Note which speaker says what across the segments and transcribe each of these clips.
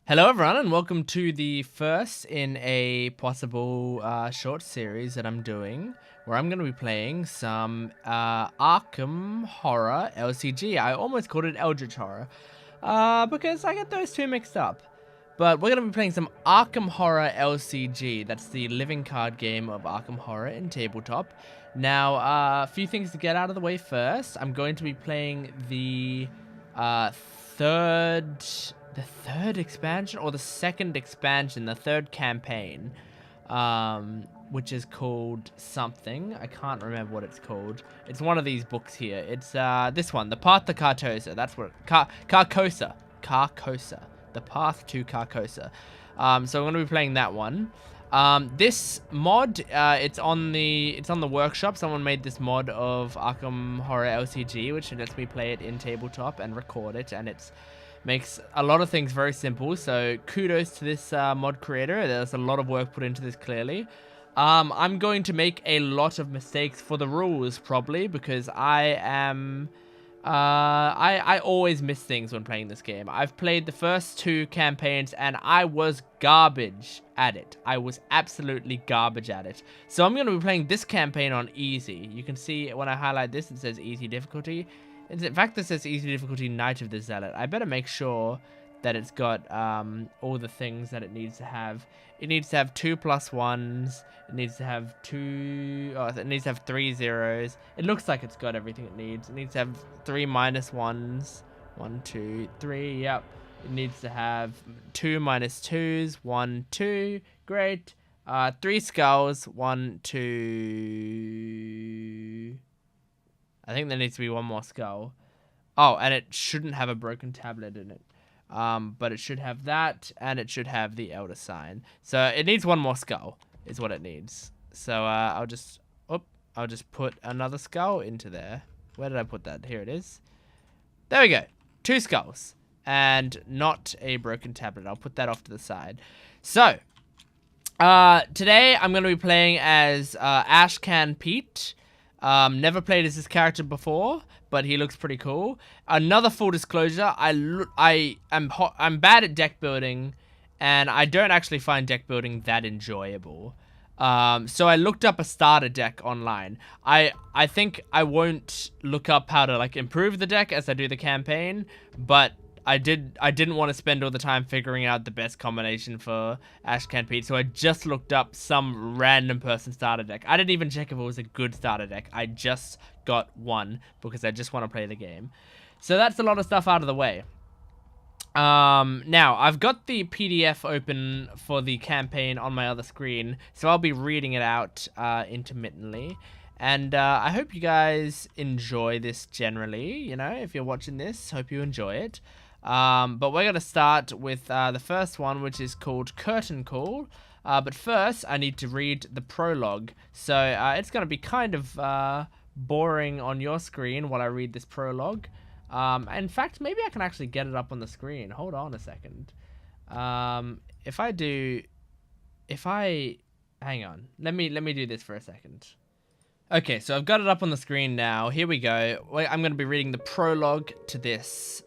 Speaker 1: Hello everyone and welcome to the first in a possible short series that I'm doing where I'm going to be playing some Arkham Horror LCG. I almost called it Eldritch Horror because I get those two mixed up. But we're going to be playing some Arkham Horror LCG. That's the living card game of Arkham Horror in tabletop. Now, a few things to get out of the way first. I'm going to be playing the third expansion or the second expansion, the third campaign, which is called something. I can't remember what it's called. It's one of these books here. It's this one, The Path to Carcosa. That's what Carcosa. The Path to Carcosa. So I'm going to be playing that one. This mod, it's on the workshop. Someone made this mod of Arkham Horror LCG, which lets me play it in tabletop and record it, and it's makes a lot of things very simple. So kudos to this mod creator. There's a lot of work put into this, clearly. I'm going to make a lot of mistakes for the rules, probably, because I am I always miss things when playing this game. I've played the first two campaigns and I was garbage at it. I was absolutely garbage at it. So I'm going to be playing this campaign on easy. You can see when I highlight this, it says easy difficulty. In fact, this says easy difficulty Knight of the Zealot. I better make sure that it's got all the things that it needs to have. It needs to have 2 +1s. It needs to have it needs to have 3 zeros. It looks like it's got everything it needs. It needs to have 3 -1s. 1, 2, 3. Yep. It needs to have 2 -2s. 1, 2. Great. 3 skulls. 1, 2. I think there needs to be one more skull. Oh, and it shouldn't have a broken tablet in it. But it should have that, and it should have the Elder Sign. So it needs one more skull, is what it needs. So I'll just put another skull into there. Where did I put that? Here it is. There we go. 2 skulls, and not a broken tablet. I'll put that off to the side. So today I'm going to be playing as Ashcan Pete. Never played as this character before, but he looks pretty cool. Another full disclosure, I'm bad at deck building, and I don't actually find deck building that enjoyable. So I looked up a starter deck online. I think I won't look up how to improve the deck as I do the campaign, but I didn't want to spend all the time figuring out the best combination for Ashcan Pete, so I just looked up some random person starter deck. I didn't even check if it was a good starter deck. I just got one because I just want to play the game. So that's a lot of stuff out of the way. Now, I've got the PDF open for the campaign on my other screen, so I'll be reading it out intermittently. And I hope you guys enjoy this generally. You know, if you're watching this, hope you enjoy it. But we're going to start with the first one, which is called Curtain Call. But first, I need to read the prologue. So it's going to be kind of boring on your screen while I read this prologue. In fact, maybe I can actually get it up on the screen. Hold on a second. Hang on. Let me do this for a second. Okay, so I've got it up on the screen now. Here we go. I'm going to be reading the prologue to this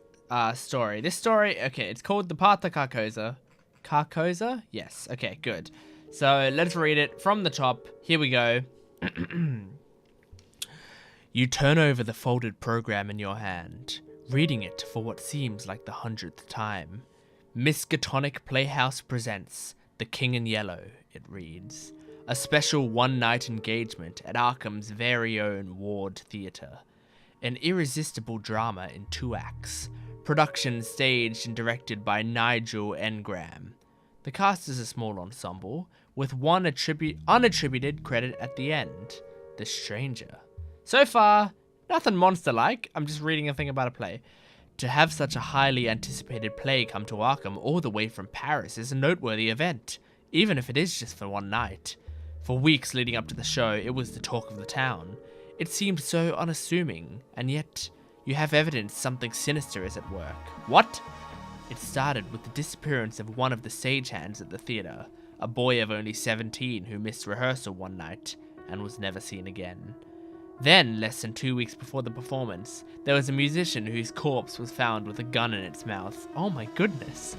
Speaker 1: story. This story, okay, it's called The Path to Carcosa. Carcosa? Yes. Okay, good. So let's read it from the top. Here we go. You turn over the folded program in your hand, reading it for what seems like the 100th time. Miskatonic Playhouse presents The King in Yellow, it reads. A special one-night engagement at Arkham's very own Ward Theatre. An irresistible drama in 2 acts. Production staged and directed by Nigel Engram. The cast is a small ensemble, with one unattributed credit at the end. The Stranger. So far, nothing monster-like. I'm just reading a thing about a play. To have such a highly anticipated play come to Arkham all the way from Paris is a noteworthy event, even if it is just for one night. For weeks leading up to the show, it was the talk of the town. It seemed so unassuming, and yet you have evidence something sinister is at work. What? It started with the disappearance of one of the stagehands at the theatre, a boy of only 17 who missed rehearsal one night and was never seen again. Then, less than 2 weeks before the performance, there was a musician whose corpse was found with a gun in its mouth. Oh my goodness.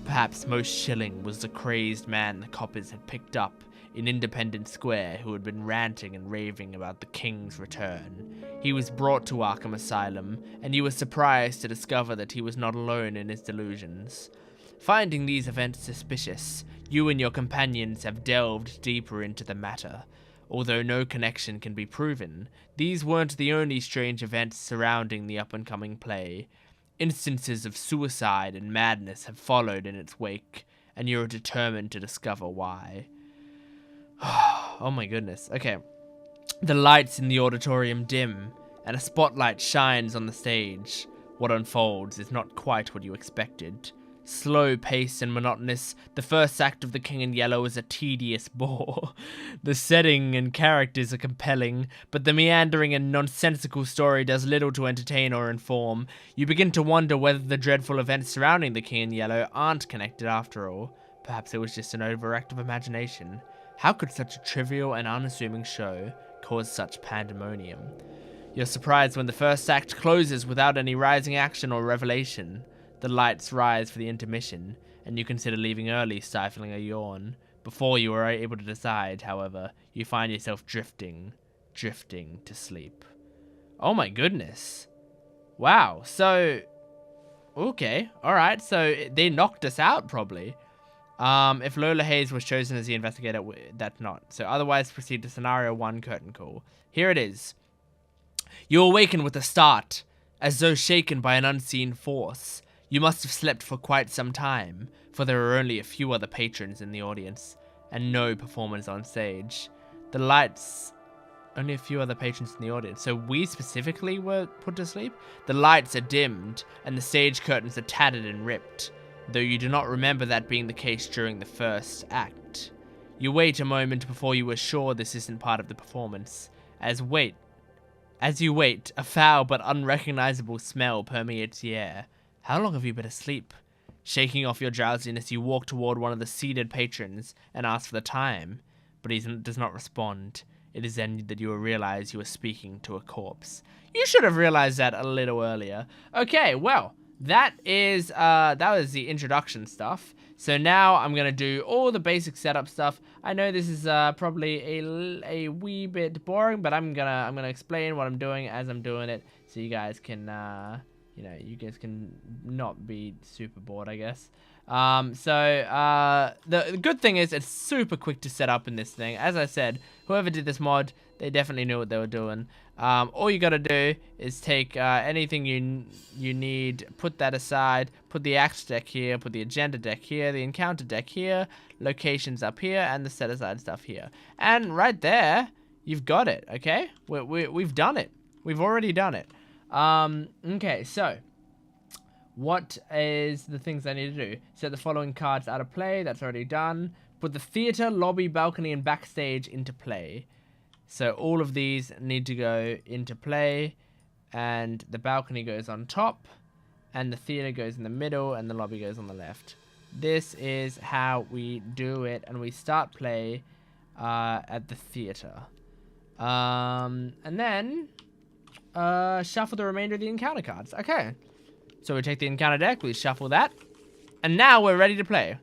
Speaker 1: Perhaps most chilling was the crazed man the coppers had picked up in Independence Square who had been ranting and raving about the King's return. He was brought to Arkham Asylum, and you were surprised to discover that he was not alone in his delusions. Finding these events suspicious, you and your companions have delved deeper into the matter. Although no connection can be proven, these weren't the only strange events surrounding the up-and-coming play. Instances of suicide and madness have followed in its wake, and you are determined to discover why. Oh my goodness. Okay. The lights in the auditorium dim, and a spotlight shines on the stage. What unfolds is not quite what you expected. Slow-paced and monotonous, the first act of The King in Yellow is a tedious bore. The setting and characters are compelling, but the meandering and nonsensical story does little to entertain or inform. You begin to wonder whether the dreadful events surrounding The King in Yellow aren't connected after all. Perhaps it was just an overactive imagination. How could such a trivial and unassuming show cause such pandemonium? You're surprised when the first act closes without any rising action or revelation. The lights rise for the intermission, and you consider leaving early, stifling a yawn. Before you are able to decide, however, you find yourself drifting to sleep. Oh my goodness. Wow, so... Okay, alright, so they knocked us out, probably. If Lola Hayes was chosen as the investigator, that's not. So otherwise, proceed to Scenario 1, curtain call. Here it is. You awaken with a start, as though shaken by an unseen force. You must have slept for quite some time, for there are only a few other patrons in the audience, and no performers on stage. The lights... Only a few other patrons in the audience, so we specifically were put to sleep? The lights are dimmed, and the stage curtains are tattered and ripped, though you do not remember that being the case during the first act. You wait a moment before you are sure this isn't part of the performance. As you wait, a foul but unrecognizable smell permeates the air. How long have you been asleep? Shaking off your drowsiness, you walk toward one of the seated patrons and ask for the time, but he does not respond. It is then that you will realize you are speaking to a corpse. You should have realized that a little earlier. Okay, well, that was the introduction stuff. So now I'm gonna do all the basic setup stuff. I know this is probably a wee bit boring, but I'm gonna explain what I'm doing as I'm doing it, so you guys can you guys can not be super bored, I guess. The good thing is it's super quick to set up in this thing. As I said, whoever did this mod, they definitely knew what they were doing. All you gotta do is take anything you need, put that aside, put the act deck here, put the agenda deck here, the encounter deck here, locations up here, and the set aside stuff here. And right there, you've got it, okay? We've done it. We've already done it. Okay, so what is the things I need to do? Set the following cards out of play. That's already done. Put the theater, lobby, balcony, and backstage into play. So all of these need to go into play, and the balcony goes on top, and the theater goes in the middle, and the lobby goes on the left. This is how we do it, and we start play at the theater. And then shuffle the remainder of the encounter cards. Okay. So we take the encounter deck, we shuffle that, and now we're ready to play.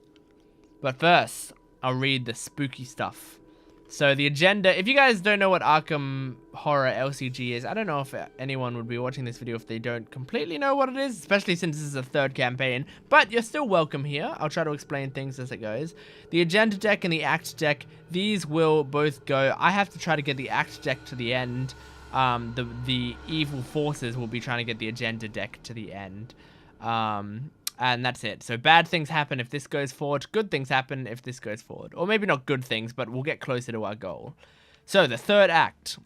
Speaker 1: But first, I'll read the spooky stuff. So the agenda, if you guys don't know what Arkham Horror LCG is, I don't know if anyone would be watching this video if they don't completely know what it is, especially since this is a third campaign, but you're still welcome here. I'll try to explain things as it goes. The agenda deck and the act deck, these will both go. I have to try to get the act deck to the end. The evil forces will be trying to get the agenda deck to the end. And that's it. So bad things happen if this goes forward. Good things happen if this goes forward. Or maybe not good things, but we'll get closer to our goal. So the third act.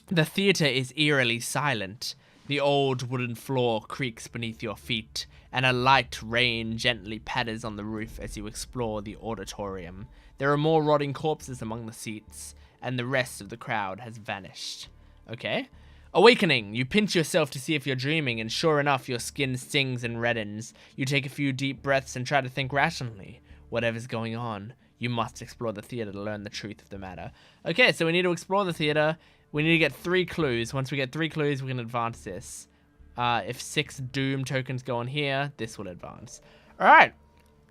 Speaker 1: The theater is eerily silent. The old wooden floor creaks beneath your feet, and a light rain gently patters on the roof as you explore the auditorium. There are more rotting corpses among the seats, and the rest of the crowd has vanished. Okay. Awakening. You pinch yourself to see if you're dreaming, and sure enough, your skin stings and reddens. You take a few deep breaths and try to think rationally. Whatever's going on, you must explore the theater to learn the truth of the matter. Okay, so we need to explore the theater. We need to get 3 clues. Once we get 3 clues, we can advance this. If 6 doom tokens go on here, this will advance. Alright.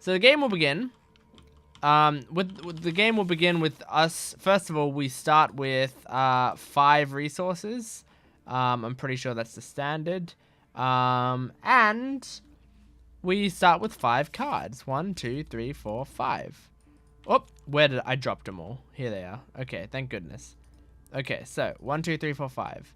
Speaker 1: So the game will begin. The game will begin with us. First of all, we start with 5 resources. I'm pretty sure that's the standard. And we start with 5 cards. 1, 2, 3, 4, 5. Oh, where did I dropped them all? Here they are. Okay, thank goodness. Okay, so 1, 2, 3, 4, 5.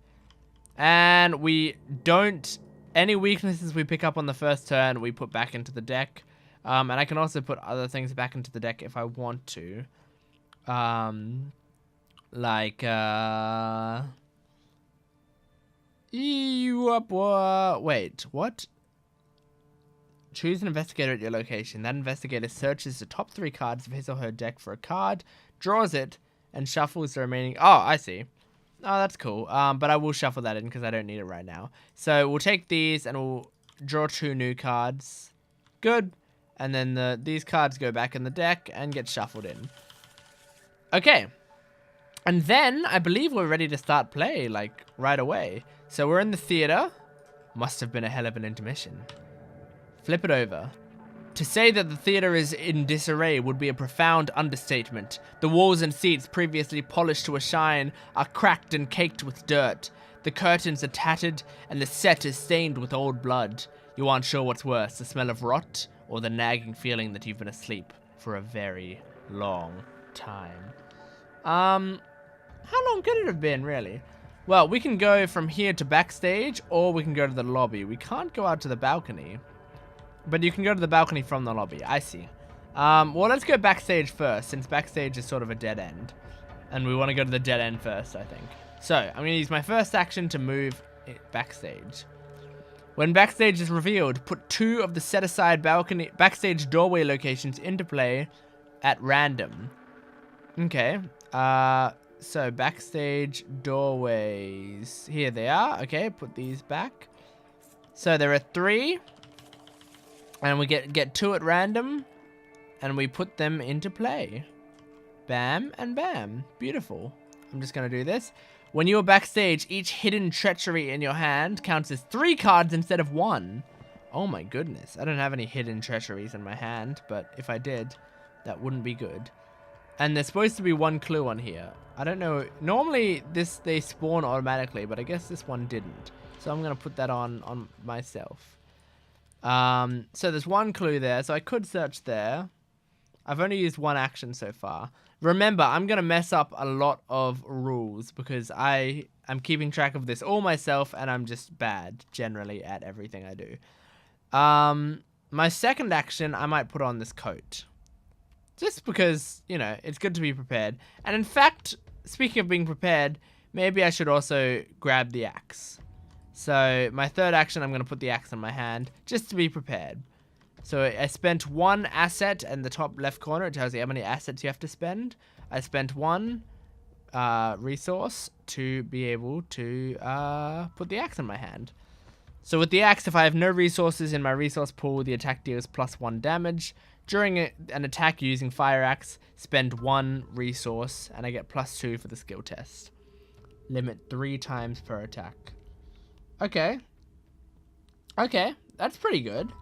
Speaker 1: And we don't... Any weaknesses we pick up on the first turn, we put back into the deck. And I can also put other things back into the deck if I want to. Wait, what? Choose an investigator at your location. That investigator searches the top 3 cards of his or her deck for a card, draws it, and shuffles the remaining... Oh, I see. Oh, that's cool. But I will shuffle that in because I don't need it right now. So we'll take these and we'll draw 2 new cards. Good. And then these cards go back in the deck and get shuffled in. Okay. And then I believe we're ready to start play, like, right away. So we're in the theater. Must have been a hell of an intermission. Flip it over. To say that the theater is in disarray would be a profound understatement. The walls and seats, previously polished to a shine, are cracked and caked with dirt. The curtains are tattered, and the set is stained with old blood. You aren't sure what's worse, the smell of rot, or the nagging feeling that you've been asleep for a very long time. How long could it have been, really? Well, we can go from here to backstage, or we can go to the lobby. We can't go out to the balcony. But you can go to the balcony from the lobby. I see. Well, let's go backstage first, since backstage is sort of a dead end. And we want to go to the dead end first, I think. So, I'm going to use my first action to move it backstage. When backstage is revealed, put 2 of the set-aside backstage doorway locations into play at random. Okay. So, backstage doorways. Here they are. Okay, put these back. So, there are 3. And we get 2 at random, and we put them into play. Bam and bam. Beautiful. I'm just going to do this. When you are backstage, each hidden treachery in your hand counts as 3 cards instead of 1. Oh my goodness. I don't have any hidden treacheries in my hand, but if I did, that wouldn't be good. And there's supposed to be 1 clue on here. I don't know. Normally, they spawn automatically, but I guess this one didn't. So I'm going to put that on myself. So there's 1 clue there, so I could search there. I've only used 1 action so far. Remember, I'm going to mess up a lot of rules because I'm keeping track of this all myself, and I'm just bad, generally, at everything I do. My second action, I might put on this coat. Just because, you know, it's good to be prepared. And in fact, speaking of being prepared, maybe I should also grab the axe. So, my third action, I'm going to put the axe in my hand, just to be prepared. So, I spent 1 asset in the top left corner. It tells you how many assets you have to spend. I spent 1 resource to be able to put the axe in my hand. So, with the axe, if I have no resources in my resource pool, the attack deals +1 damage. During an attack using fire axe, spend 1 resource, and I get +2 for the skill test. Limit 3 times per attack. Okay. Okay, that's pretty good.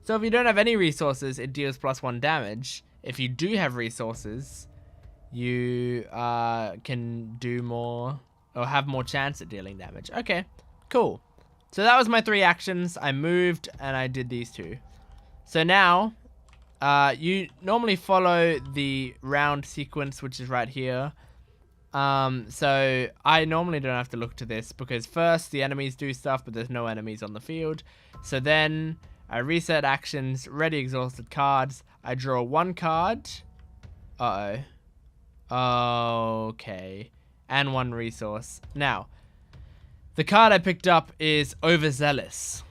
Speaker 1: So if you don't have any resources, it deals +1 damage. If you do have resources, you can do more, or have more chance at dealing damage. Okay, cool. So that was my 3 actions. I moved, and I did these 2. So now, you normally follow the round sequence, which is right here. So I normally don't have to look to this because first the enemies do stuff, but there's no enemies on the field. So then I reset actions, ready exhausted cards. I draw 1 card. Okay. And 1 resource. Now, the card I picked up is Overzealous.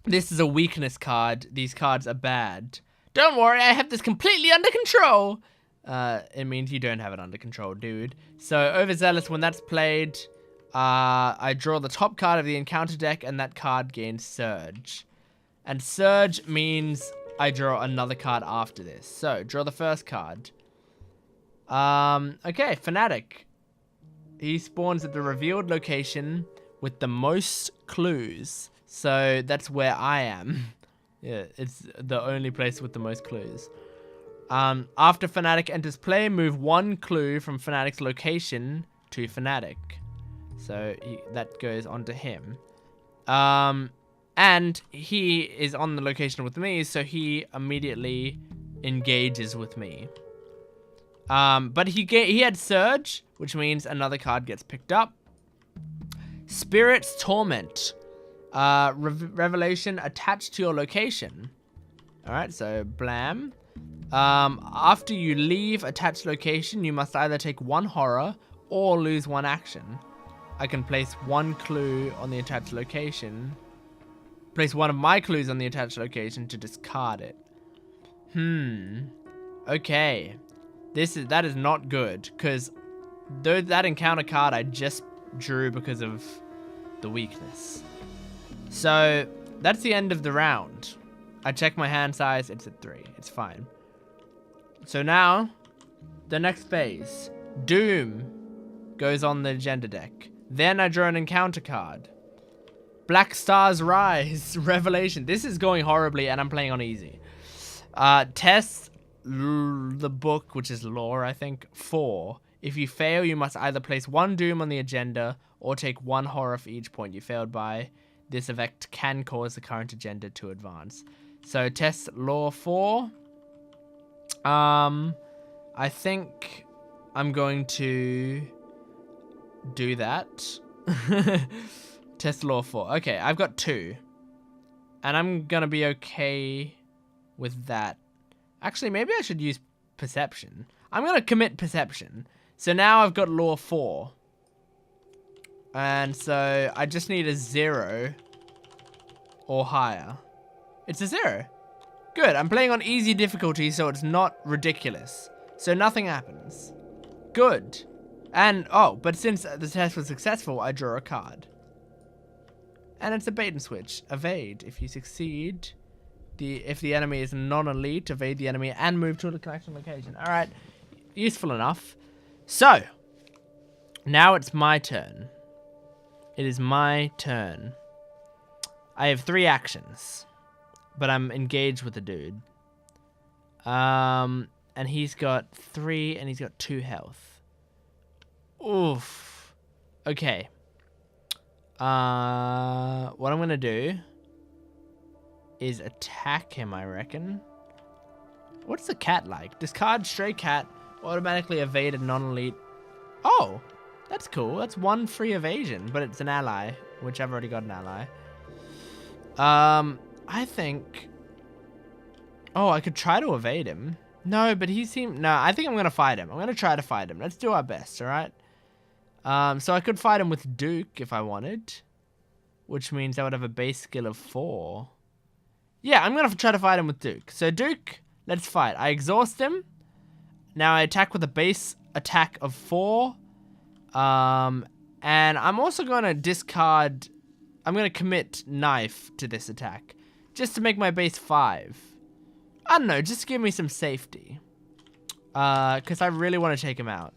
Speaker 1: This is a weakness card. These cards are bad. Don't worry, I have this completely under control. It means you don't have it under control, dude. So, Overzealous, when that's played, I draw the top card of the encounter deck, and that card gains Surge. And Surge means I draw another card after this. So, draw the first card. Okay, Fanatic. He spawns at the revealed location with the most clues. So, that's where I am. Yeah, it's the only place with the most clues. After Fanatic enters play, move 1 clue from Fanatic's location to Fanatic. So that goes onto him. And he is on the location with me, so he immediately engages with me. But he had Surge, which means another card gets picked up. Spirit's Torment. Revelation attached to your location. Alright, so blam. After you leave attached location, you must either take 1 horror or lose 1 action. I can place 1 clue on the attached location. Place 1 of my clues on the attached location to discard it. Okay. That is not good, because that encounter card I just drew because of the weakness. So that's the end of the round. I check my hand size, it's at 3. It's fine. So now, the next phase. Doom goes on the agenda deck. Then I draw an encounter card. Black Stars Rise. Revelation. This is going horribly, and I'm playing on easy. Test the book, which is lore, I think. 4. If you fail, you must either place 1 Doom on the agenda or take 1 horror for each point you failed by. This effect can cause the current agenda to advance. So test lore 4. I think I'm going to do that. Test lore 4. Okay, I've got 2. And I'm gonna be okay with that. Actually, maybe I should use perception. I'm gonna commit perception. So now I've got lore 4. And so I just need a 0 or higher. It's a 0. Good, I'm playing on easy difficulty, so it's not ridiculous. So nothing happens. Good. And, but since the test was successful, I draw a card. And it's a bait and switch. Evade. If you succeed, if the enemy is non-elite, evade the enemy and move to the connection location. Alright, useful enough. So, now it's my turn. It is my turn. I have 3 actions, but I'm engaged with the dude. And he's got 3 and he's got 2 health. Oof. Okay. What I'm gonna do is attack him, I reckon. What's the cat like? Discard stray cat, automatically evade a non-elite. Oh, that's cool. That's 1 free evasion, but it's an ally, which I've already got an ally. I think... Oh, I could try to evade him. No, but he seemed... No, I think I'm gonna fight him. I'm gonna try to fight him. Let's do our best, alright? So I could fight him with Duke if I wanted. Which means I would have a base skill of 4. Yeah, I'm gonna try to fight him with Duke. So Duke, let's fight. I exhaust him. Now I attack with a base attack of 4. And I'm also gonna discard... I'm gonna commit knife to this attack. Just to make my base 5. I don't know, just to give me some safety. Because I really want to take him out.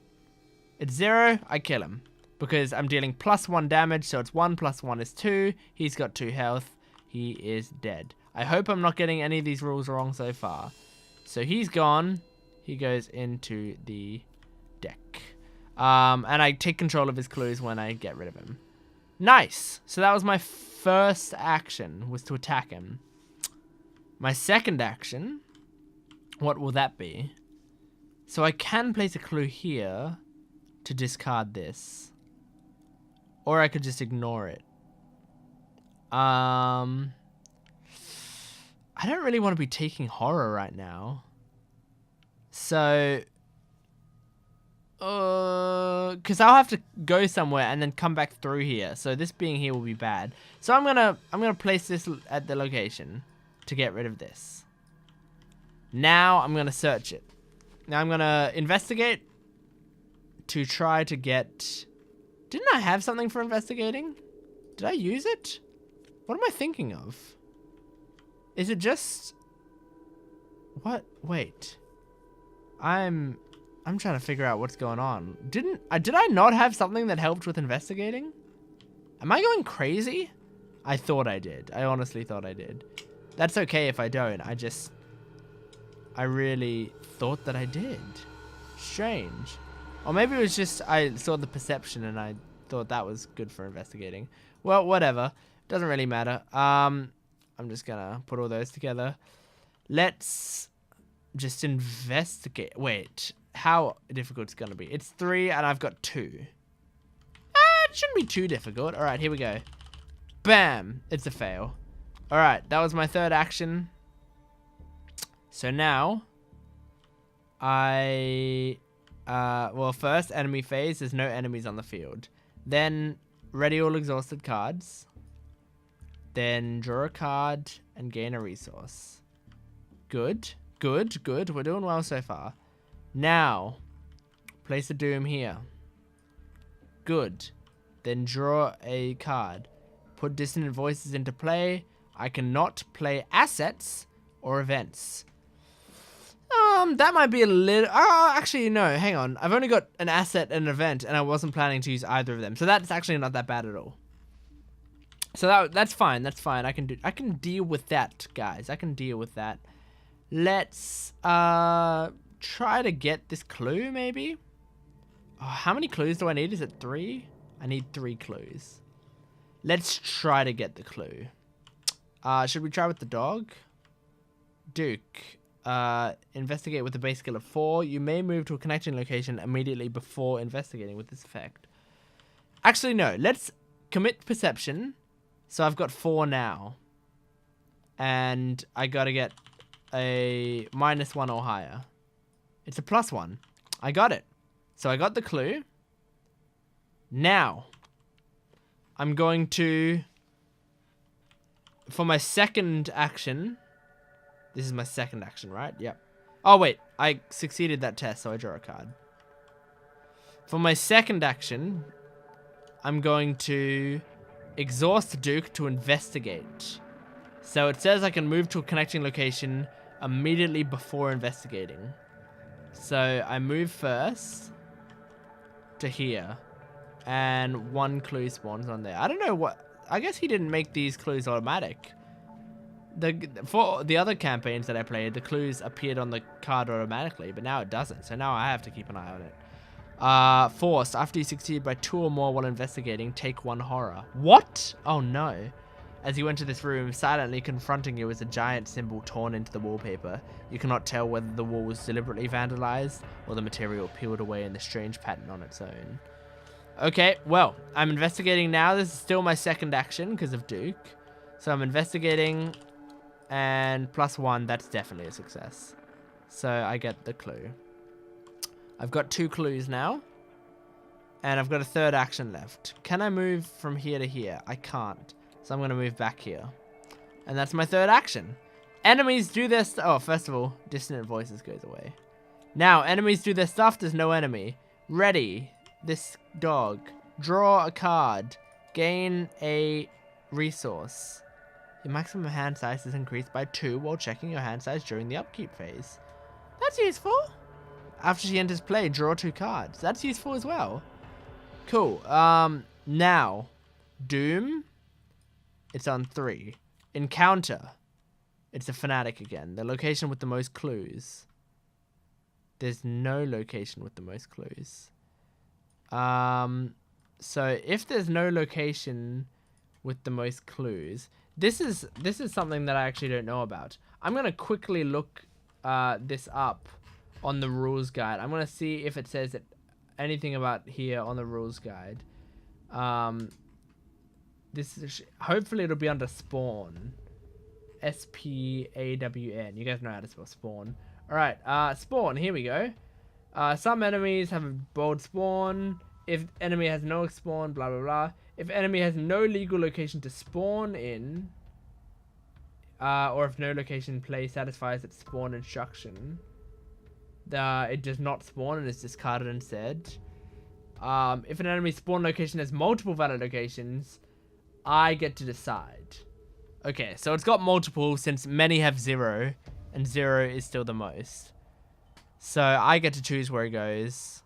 Speaker 1: It's 0, I kill him. Because I'm dealing +1 damage, so it's 1 + 1 is 2. He's got 2 health. He is dead. I hope I'm not getting any of these rules wrong so far. So he's gone. He goes into the deck. And I take control of his clues when I get rid of him. Nice. So that was my first action, was to attack him. My second action, what will that be? So I can place a clue here to discard this. Or I could just ignore it. I don't really want to be taking horror right now. So... because I'll have to go somewhere and then come back through here. So this being here will be bad. So I'm gonna place this at the location to get rid of this. Now I'm gonna search it. Now I'm gonna investigate to try to get... Didn't I have something for investigating? Did I use it? What am I thinking of? Is it just... What? Wait. I'm trying to figure out what's going on. Did I not have something that helped with investigating? Am I going crazy? I thought I did. I honestly thought I did. That's okay if I don't. I really thought that I did. Strange. Or maybe it was just I saw the perception and I thought that was good for investigating. Well, whatever. Doesn't really matter. I'm just gonna put all those together. Let's just investigate. Wait, how difficult it's gonna be? It's 3 and I've got 2. It shouldn't be too difficult. All right, here we go. Bam! It's a fail. All right, that was my third action. So now, well, first, enemy phase. There's no enemies on the field. Then, ready all exhausted cards. Then, draw a card and gain a resource. Good. Good, good. We're doing well so far. Now, place a doom here. Good. Then, draw a card. Put dissonant voices into play. I cannot play assets or events. That might be a little... Oh, actually, no. Hang on. I've only got an asset and an event, and I wasn't planning to use either of them. So that's actually not that bad at all. So that's fine. That's fine. I can deal with that, guys. I can deal with that. Let's try to get this clue, maybe. Oh, how many clues do I need? Is it 3? I need 3 clues. Let's try to get the clue. Should we try with the dog? Duke. Investigate with a base skill of 4. You may move to a connecting location immediately before investigating with this effect. Actually, no. Let's commit perception. So I've got 4 now. And I gotta get a -1 or higher. It's a +1. I got it. So I got the clue. Now, I'm going to... For my second action... This is my second action, right? Yep. Oh, wait. I succeeded that test, so I draw a card. For my second action, I'm going to exhaust Duke to investigate. So it says I can move to a connecting location immediately before investigating. So I move first to here. And 1 clue spawns on there. I don't know what... I guess he didn't make these clues automatic. For the other campaigns that I played, the clues appeared on the card automatically, but now it doesn't. So now I have to keep an eye on it. Forced. After you succeed by 2 or more while investigating, take 1 horror. What? Oh no. As you enter this room, silently confronting you is a giant symbol torn into the wallpaper. You cannot tell whether the wall was deliberately vandalized or the material peeled away in the strange pattern on its own. Okay, well, I'm investigating now. This is still my second action because of Duke. So I'm investigating... And +1, that's definitely a success. So I get the clue. I've got 2 clues now. And I've got a third action left. Can I move from here to here? I can't. So I'm going to move back here. And that's my third action. Enemies do their stuff. Oh, first of all, dissonant voices goes away. Now, enemies do their stuff. There's no enemy. Ready. This dog. Draw a card. Gain a resource. Your maximum hand size is increased by 2 while checking your hand size during the upkeep phase. That's useful. After she enters play, draw 2 cards. That's useful as well. Cool. Now, Doom. It's on 3. Encounter. It's a fanatic again. The location with the most clues. There's no location with the most clues. So if there's no location with the most clues... This is something that I actually don't know about. I'm going to quickly look this up on the rules guide. I'm going to see if it says anything about here on the rules guide. Hopefully it'll be under spawn. S-P-A-W-N. You guys know how to spell spawn. Alright, spawn. Here we go. Some enemies have a bold spawn. If enemy has no spawn, blah, blah, blah. If enemy has no legal location to spawn in, or if no location play satisfies its spawn instruction, it does not spawn and is discarded instead. If an enemy's spawn location has multiple valid locations, I get to decide. Okay, so it's got multiple since many have 0, and 0 is still the most. So I get to choose where he goes.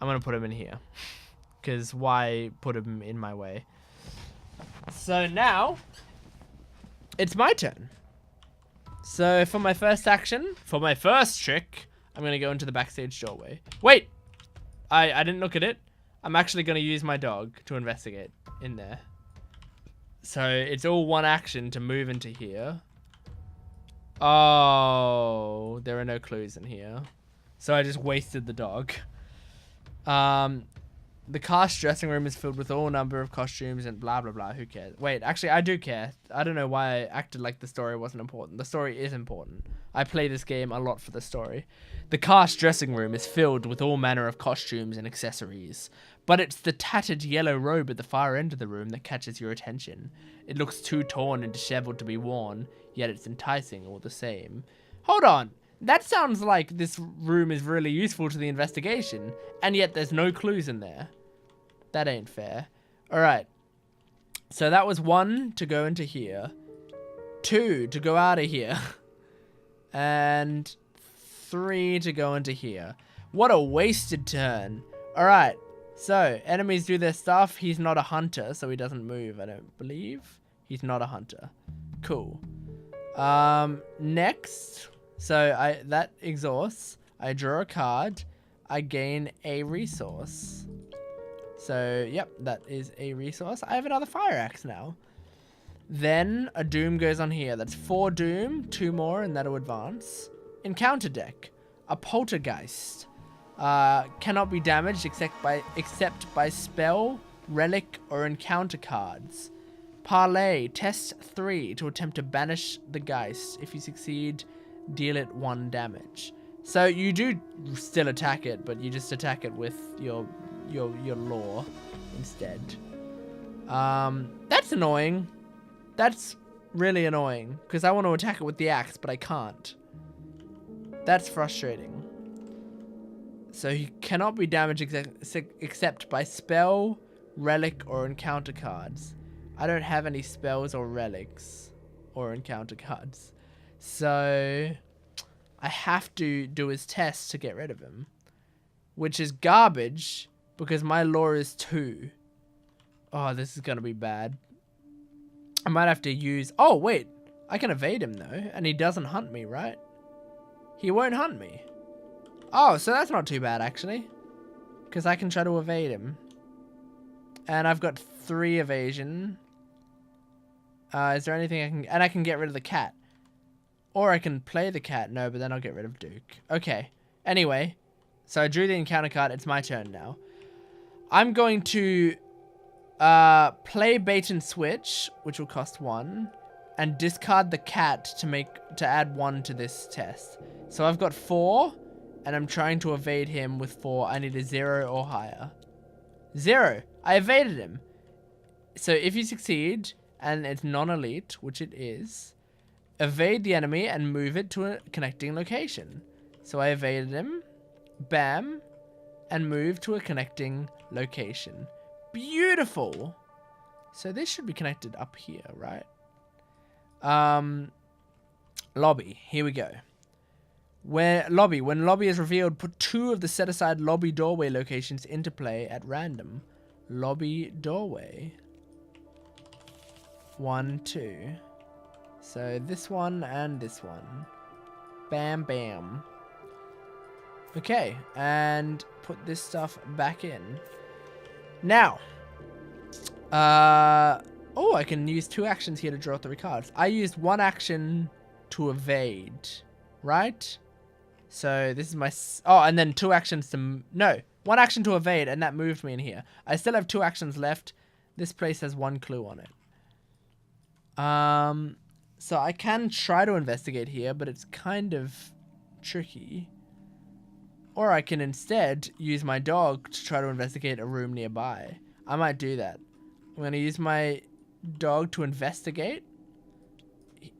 Speaker 1: I'm going to put him in here. Because why put him in my way? So now, it's my turn. So for my first action, for my first trick, I'm going to go into the backstage doorway. Wait! I didn't look at it. I'm actually going to use my dog to investigate in there. So it's all one action to move into here. Oh, there are no clues in here. So I just wasted the dog. The cast dressing room is filled with all number of costumes and blah, blah, blah. Who cares? Wait, actually, I do care. I don't know why I acted like the story wasn't important. The story is important. I play this game a lot for the story. The cast dressing room is filled with all manner of costumes and accessories. But it's the tattered yellow robe at the far end of the room that catches your attention. It looks too torn and disheveled to be worn, yet it's enticing all the same. Hold on. That sounds like this room is really useful to the investigation, and yet there's no clues in there. That ain't fair. Alright. So that was 1 to go into here. 2 to go out of here. And 3 to go into here. What a wasted turn. Alright. So, enemies do their stuff. He's not a hunter, so he doesn't move, I don't believe. He's not a hunter. Cool. Next... So that exhausts. I draw a card. I gain a resource. So, yep, that is a resource. I have another fire axe now. Then a doom goes on here. That's 4 doom, 2 more, and that'll advance. Encounter deck. A poltergeist. Cannot be damaged except by spell, relic, or encounter cards. Parlay. Test 3 to attempt to banish the geist. If you succeed... deal it 1 damage. So you do still attack it, but you just attack it with your lore instead. That's annoying. That's really annoying because I want to attack it with the axe, but I can't. That's frustrating. So he cannot be damaged except by spell, relic, or encounter cards. I don't have any spells or relics or encounter cards. So, I have to do his test to get rid of him. Which is garbage, because my lore is 2. Oh, this is going to be bad. I might have to use... Oh, wait. I can evade him, though. And he doesn't hunt me, right? He won't hunt me. Oh, so that's not too bad, actually. Because I can try to evade him. And I've got 3 evasion. Is there anything I can... And I can get rid of the cat. Or I can play the cat. No, but then I'll get rid of Duke. Okay. Anyway. So I drew the encounter card. It's my turn now. I'm going to play bait and switch, which will cost 1. And discard the cat to add 1 to this test. So I've got 4. And I'm trying to evade him with 4. I need a 0 or higher. 0. I evaded him. So if you succeed, and it's non-elite, which it is... evade the enemy and move it to a connecting location. So I evaded him. Bam. And move to a connecting location. Beautiful. So this should be connected up here, right? Lobby. Here we go. When lobby is revealed, put 2 of the set-aside lobby doorway locations into play at random. Lobby doorway. 1, 2. So this one and this one. Bam, bam. Okay, and put this stuff back in. Now. Oh, I can use 2 actions here to draw 3 cards. I used 1 action to evade, right? So this is my... Oh, and then 2 actions to... No, 1 action to evade, and that moved me in here. I still have 2 actions left. This place has 1 clue on it. So I can try to investigate here, but it's kind of tricky. Or I can instead use my dog to try to investigate a room nearby. I might do that. I'm going to use my dog to investigate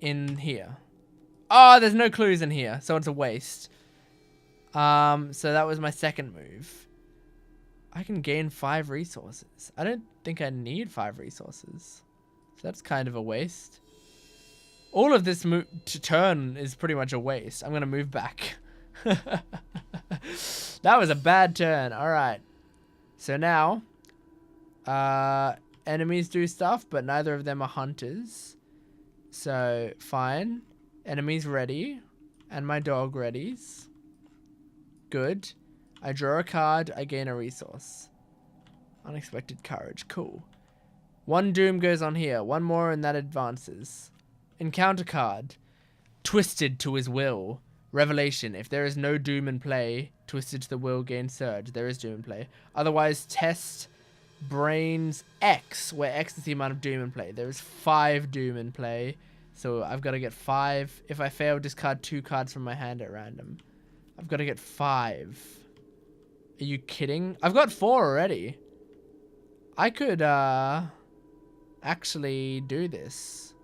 Speaker 1: in here. Oh, there's no clues in here, so it's a waste. So that was my second move. I can gain 5 resources. I don't think I need 5 resources. So that's kind of a waste. All of this turn is pretty much a waste. I'm going to move back. That was a bad turn. All right. So now, enemies do stuff, but neither of them are hunters. So, fine. Enemies ready. And my dog readies. Good. I draw a card. I gain a resource. Unexpected courage. Cool. One doom goes on here. One more and that advances. Encounter card. Twisted to his will. Revelation. If there is no doom in play, twisted to the will gains surge. There is doom in play. Otherwise, test brains X, where X is the amount of doom in play. There is 5 doom in play. So I've got to get 5. If I fail, discard 2 cards from my hand at random. I've got to get 5. Are you kidding? I've got 4 already. I could actually do this.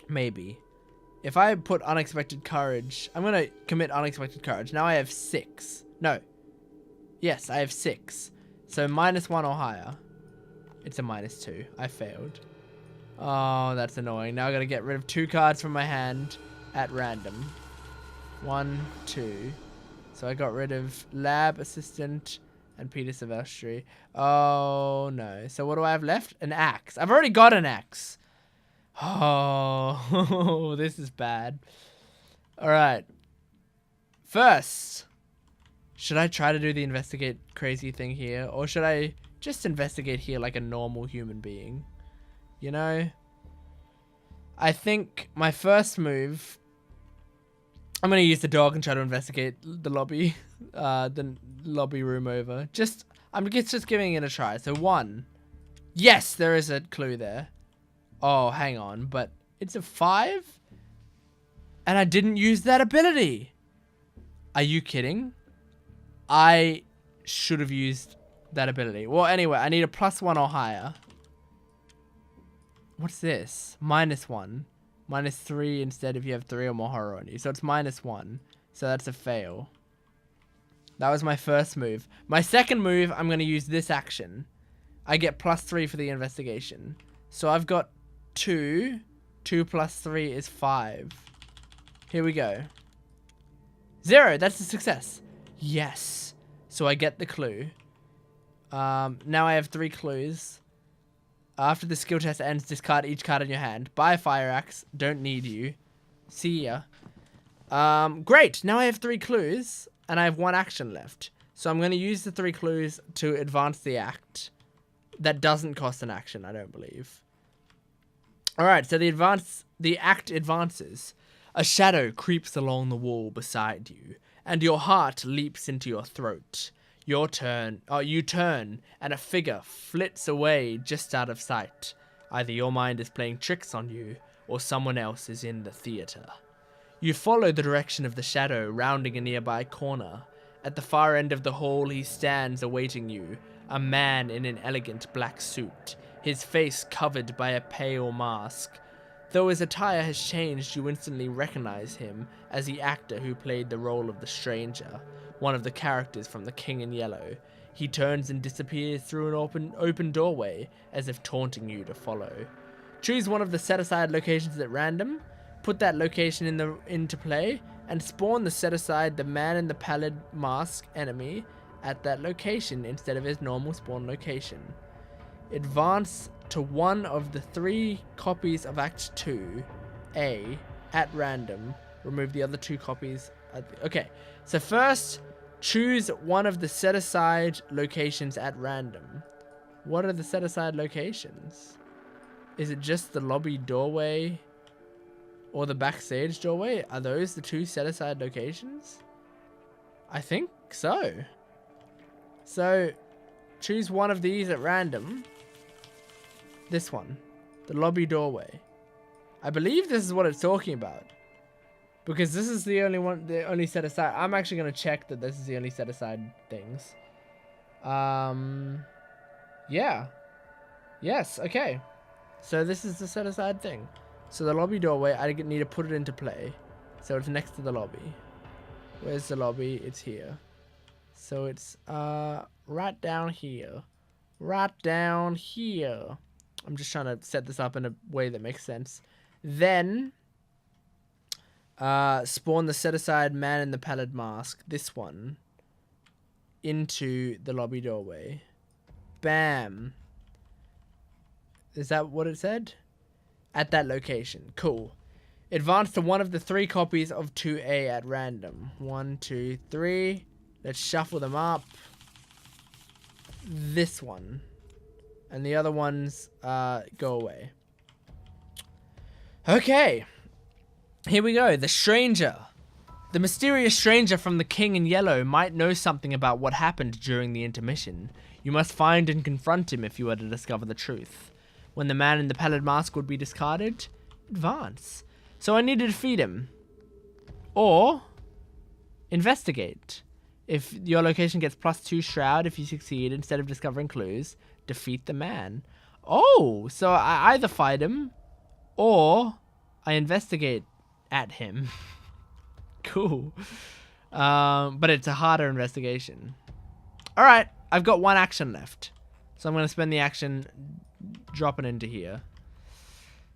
Speaker 1: Maybe. If I put unexpected courage, I'm going to commit unexpected courage. Now I have 6. No. Yes, I have 6. So -1 or higher. It's a -2. I failed. Oh, that's annoying. Now I got to get rid of 2 cards from my hand at random. 1, 2. So I got rid of Lab Assistant and Peter Silvestri. Oh, no. So what do I have left? An axe. I've already got an axe. Oh, this is bad. All right. First, should I try to do the investigate crazy thing here? Or should I just investigate here like a normal human being? You know? I think my first move, I'm going to use the dog and try to investigate the lobby. The lobby room over. I'm just giving it a try. So 1. Yes, there is a clue there. Oh, hang on. But it's a 5? And I didn't use that ability. Are you kidding? I should have used that ability. Well, anyway, I need a +1 or higher. What's this? -1. -3 instead if you have 3 or more horror on you. So it's -1. So that's a fail. That was my first move. My second move, I'm going to use this action. I get +3 for the investigation. So I've got 2. 2 + 3 is 5. Here we go. 0. That's a success. Yes. So I get the clue. Now I have 3 clues. After the skill test ends, discard each card in your hand. Buy a fire axe. Don't need you. See ya. Great. Now I have 3 clues, and I have 1 action left. So I'm going to use the 3 clues to advance the act. That doesn't cost an action, I don't believe. Alright, so the act advances. A shadow creeps along the wall beside you, and your heart leaps into your throat. You turn, and a figure flits away just out of sight. Either your mind is playing tricks on you, or someone else is in the theater. You follow the direction of the shadow, rounding a nearby corner. At the far end of the hall, he stands awaiting you, a man in an elegant black suit, his face covered by a pale mask. Though his attire has changed, you instantly recognize him as the actor who played the role of the stranger, one of the characters from The King in Yellow. He turns and disappears through an open doorway, as if taunting you to follow. Choose one of the set-aside locations at random, put that location into play, and spawn the set-aside the man in the pallid mask enemy at that location instead of his normal spawn location. Advance to one of the 3 copies of Act 2, A, at random. Remove the other 2 copies. Okay, so first, choose one of the set-aside locations at random. What are the set-aside locations? Is it just the lobby doorway or the backstage doorway? Are those the 2 set-aside locations? I think so. So, choose one of these at random. This one. The lobby doorway. I believe this is what it's talking about. Because this is the only set aside. I'm actually going to check that this is the only set aside things. Yeah. Yes, okay. So this is the set aside thing. So the lobby doorway, I need to put it into play. So it's next to the lobby. Where's the lobby? It's here. So it's right down here. Right down here. I'm just trying to set this up in a way that makes sense. Then spawn the set-aside man in the pallid mask, this one, into the lobby doorway. Bam. Is that what it said? At that location. Cool. Advance to one of the 3 copies of 2A at random. 1, 2, 3. Let's shuffle them up. This one. And the other ones go away. Okay. Here we go. The stranger. The mysterious stranger from the King in Yellow might know something about what happened during the intermission. You must find and confront him if you are to discover the truth. When the man in the pallid mask would be discarded, advance. So I need to defeat him. Or investigate. If your location gets +2 shroud, if you succeed, instead of discovering clues, defeat the man. Oh, so I either fight him or I investigate at him. Cool. But it's a harder investigation. Alright, I've got 1 action left. So I'm going to spend the action dropping into here.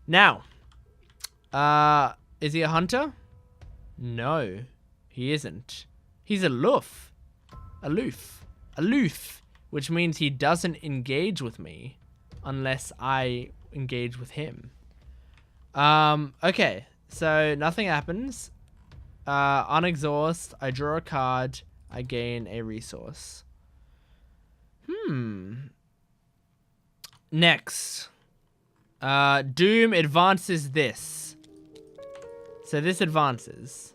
Speaker 1: Now, is he a hunter? No, he isn't. He's aloof. Aloof. Which means he doesn't engage with me unless I engage with him. Okay, so nothing happens. Unexhaust, I draw a card, I gain a resource. Next. Doom advances this. So this advances.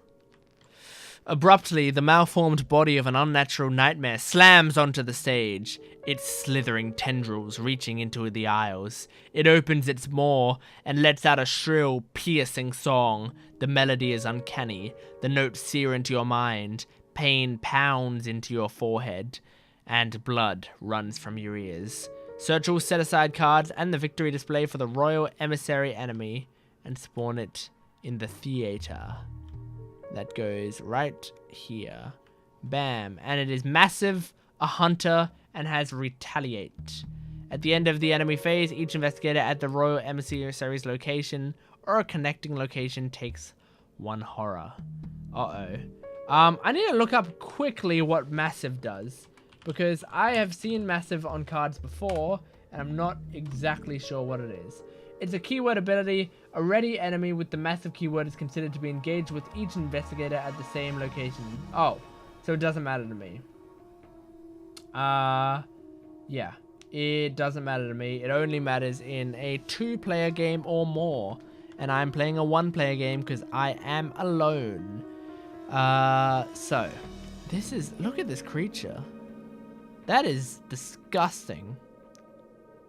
Speaker 1: Abruptly, the malformed body of an unnatural nightmare slams onto the stage, its slithering tendrils reaching into the aisles. It opens its maw and lets out a shrill, piercing song. The melody is uncanny. The notes sear into your mind. Pain pounds into your forehead. And blood runs from your ears. Search all set-aside cards and the victory display for the Royal Emissary enemy and spawn it in the theater. That goes right here. Bam. And it is massive, a hunter, and has retaliate. At the end of the enemy phase, each investigator at the Royal Emissary's location or a connecting location takes 1 horror. Uh-oh. I need to look up quickly what massive does, because I have seen massive on cards before, and I'm not exactly sure what it is. It's a keyword ability. A ready enemy with the massive keyword is considered to be engaged with each investigator at the same location. Oh, so it doesn't matter to me. Yeah, it doesn't matter to me. It only matters in a 2-player game or more. And I'm playing a 1-player game because I am alone. So, this is, look at this creature. That is disgusting.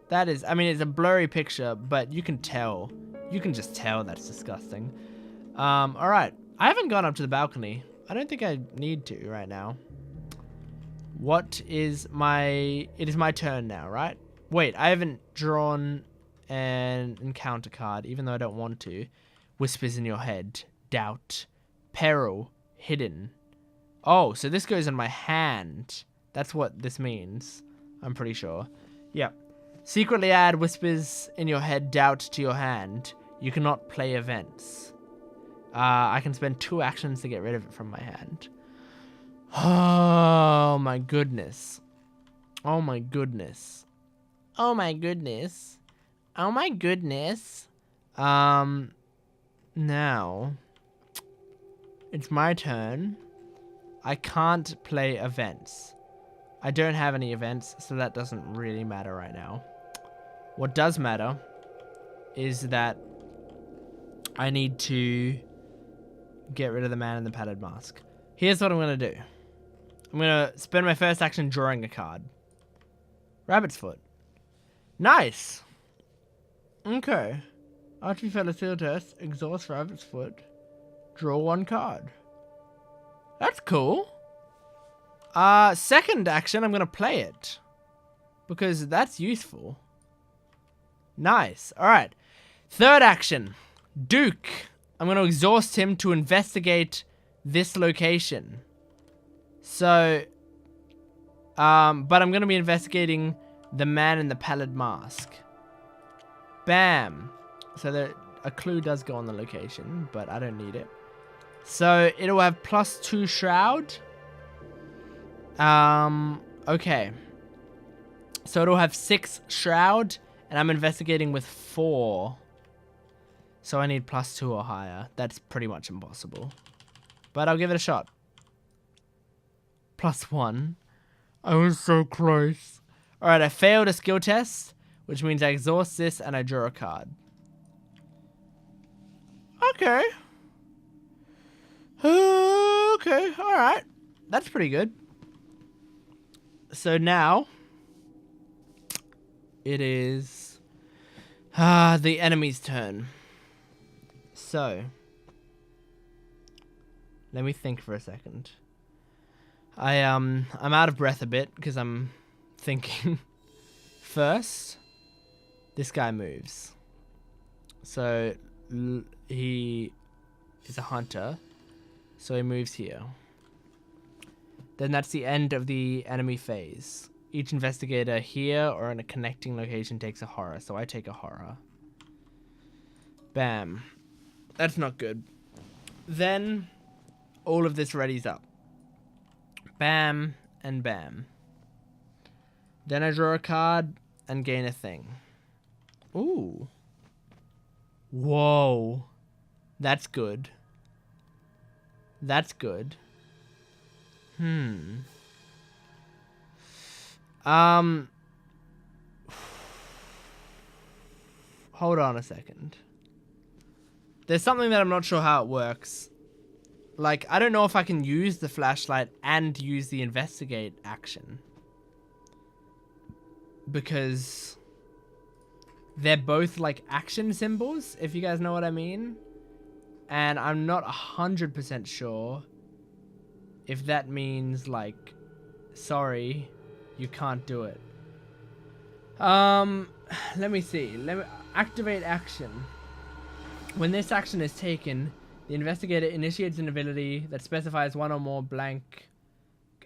Speaker 1: That is, I mean, it's a blurry picture, but you can tell. You can just tell that's disgusting. Alright. I haven't gone up to the balcony. I don't think I need to right now. What is my... It is my turn now, right? Wait, I haven't drawn an encounter card, even though I don't want to. Whispers in your head. Doubt. Peril. Hidden. Oh, so this goes in my hand. That's what this means. I'm pretty sure. Yep. Secretly add whispers in your head, doubt to your hand. You cannot play events. I can spend 2 actions to get rid of it from my hand. Oh my goodness. Oh my goodness. Oh my goodness. Oh my goodness. Now, it's my turn. I can't play events. I don't have any events, so that doesn't really matter right now. What does matter is that I need to get rid of the man in the padded mask. Here's what I'm going to do. I'm going to spend my first action drawing a card. Rabbit's Foot. Nice. Okay. After you fail a skill test, exhaust Rabbit's Foot. Draw 1 card. That's cool. Second action, I'm going to play it. Because that's useful. Nice. Alright. Third action. Duke. I'm going to exhaust him to investigate this location. So, but I'm going to be investigating the man in the pallid mask. Bam. So a clue does go on the location, but I don't need it. So it'll have +2 shroud. Okay. So it'll have 6 shroud, and I'm investigating with 4. So I need +2 or higher. That's pretty much impossible. But I'll give it a shot. +1. I was so close. Alright, I failed a skill test, which means I exhaust this and I draw a card. Okay. Okay, alright. That's pretty good. So now it is the enemy's turn. So let me think for a second. I'm out of breath a bit because I'm thinking. First, this guy moves. So he is a hunter. So he moves here. Then that's the end of the enemy phase. Each investigator here or in a connecting location takes a horror. So I take a horror. Bam. That's not good. Then all of this readies up. Bam and bam. Then I draw a card and gain a thing. Ooh. Whoa. That's good. That's good. Hold on a second. There's something that I'm not sure how it works. Like, I don't know if I can use the flashlight and use the investigate action. Because they're both like action symbols, if you guys know what I mean. And I'm not 100% sure if that means like, sorry, you can't do it. Let me see. Let me activate action. When this action is taken, the investigator initiates an ability that specifies one or more blank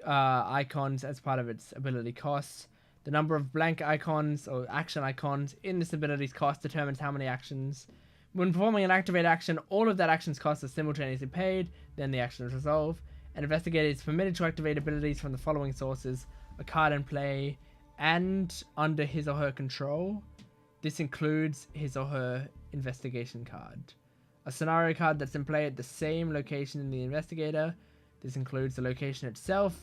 Speaker 1: icons as part of its ability cost. The number of blank icons or action icons in this ability's cost determines how many actions. When performing an activate action, all of that action's cost is simultaneously paid, then the action is resolved. An investigator is permitted to activate abilities from the following sources: a card in play and under his or her control. This includes his or her investigation card. A scenario card that's in play at the same location in the investigator. This includes the location itself,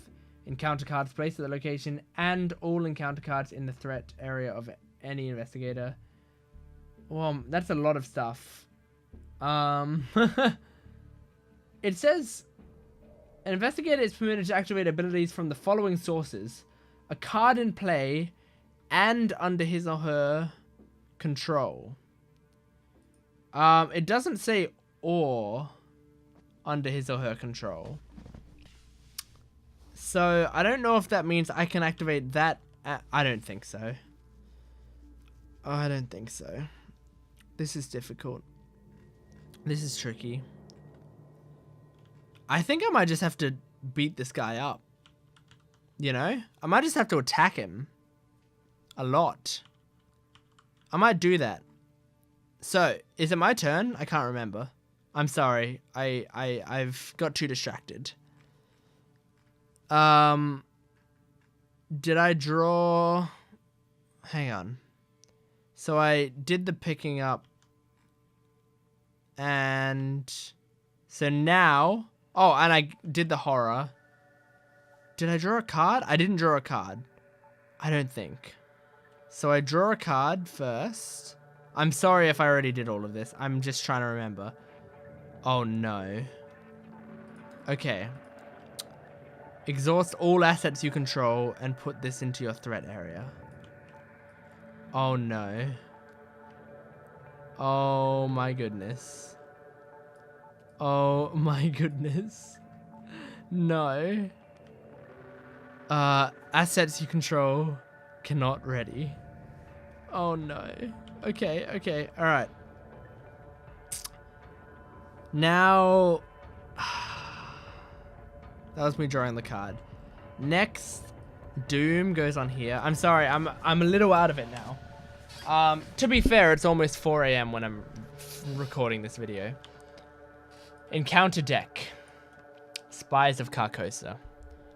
Speaker 1: encounter cards placed at the location, and all encounter cards in the threat area of any investigator. Well, that's a lot of stuff. It says an investigator is permitted to activate abilities from the following sources: a card in play and under his or her control. It doesn't say or under his or her control. So I don't know if that means I can activate that. I don't think so. I don't think so. This is difficult. This is tricky. I think I might just have to beat this guy up. You know? I might just have to attack him. A lot. I might do that. So, is it my turn? I can't remember. I'm sorry. I've got too distracted. Did I draw... Hang on. So I did the picking up. And... So now... Oh, and I did the horror. Did I draw a card? I didn't draw a card. I don't think. So I draw a card first. I'm sorry if I already did all of this. I'm just trying to remember. Oh, no. Okay. Exhaust all assets you control and put this into your threat area. Oh, no. Oh, my goodness. Oh, my goodness. No. Assets you control cannot ready. Oh, no. Okay, okay, alright. Now... That was me drawing the card. Next, Doom goes on here. I'm sorry, I'm a little out of it now. To be fair, it's almost 4 AM when I'm recording this video. Encounter deck. Spies of Carcosa.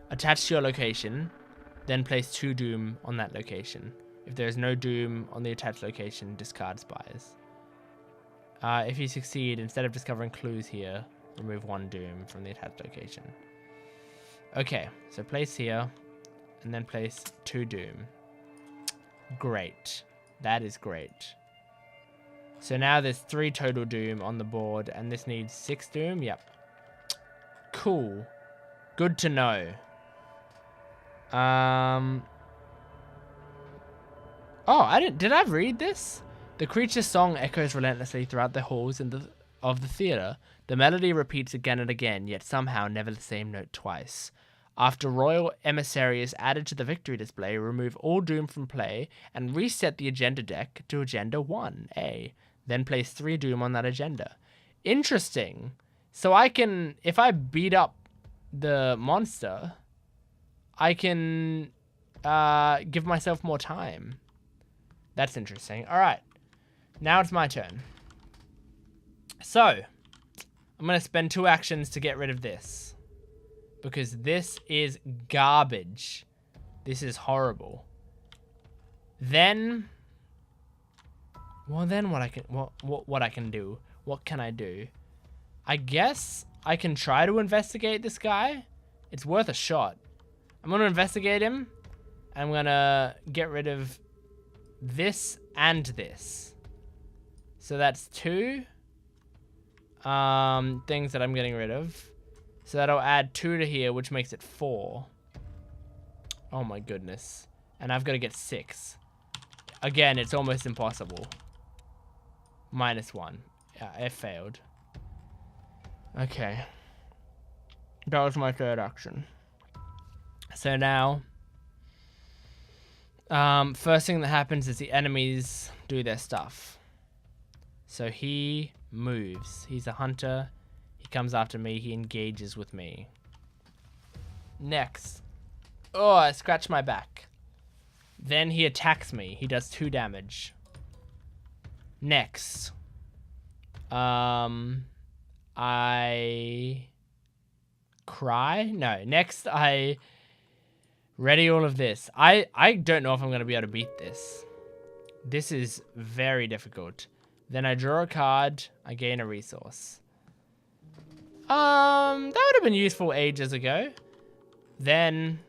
Speaker 1: Attach to your location, then place 2 Doom on that location. If there is no Doom on the attached location, discard Spies. If you succeed, instead of discovering clues here, remove 1 doom from the attached location. Okay, so place here, and then place 2 doom. Great. That is great. So now there's 3 total doom on the board, and this needs 6 doom. Yep. Cool. Good to know. Oh, did I read this? The creature's song echoes relentlessly throughout the halls of the theater. The melody repeats again and again, yet somehow never the same note twice. After Royal Emissary is added to the victory display, remove all doom from play and reset the agenda deck to agenda 1A. Then place 3 doom on that agenda. Interesting. So I can, if I beat up the monster, I can give myself more time. That's interesting. All right. Now it's my turn. So, I'm going to spend 2 actions to get rid of this. Because this is garbage. This is horrible. Then... Well, then what I can do? What can I do? I guess I can try to investigate this guy. It's worth a shot. I'm going to investigate him. I'm going to get rid of this and this. So that's 2 things that I'm getting rid of. So that'll add 2 to here, which makes it 4. Oh my goodness. And I've got to get 6. Again, it's almost impossible. -1. Yeah, it failed. Okay. That was my 3rd action. So now, first thing that happens is the enemies do their stuff. So he moves. He's a hunter. He comes after me. He engages with me. Next. Oh, I scratched my back. Then he attacks me. He does 2 damage. Next. I cry? No. Next, I ready all of this. I don't know if I'm going to be able to beat this. This is very difficult. Then I draw a card. I gain a resource. That would have been useful ages ago. Then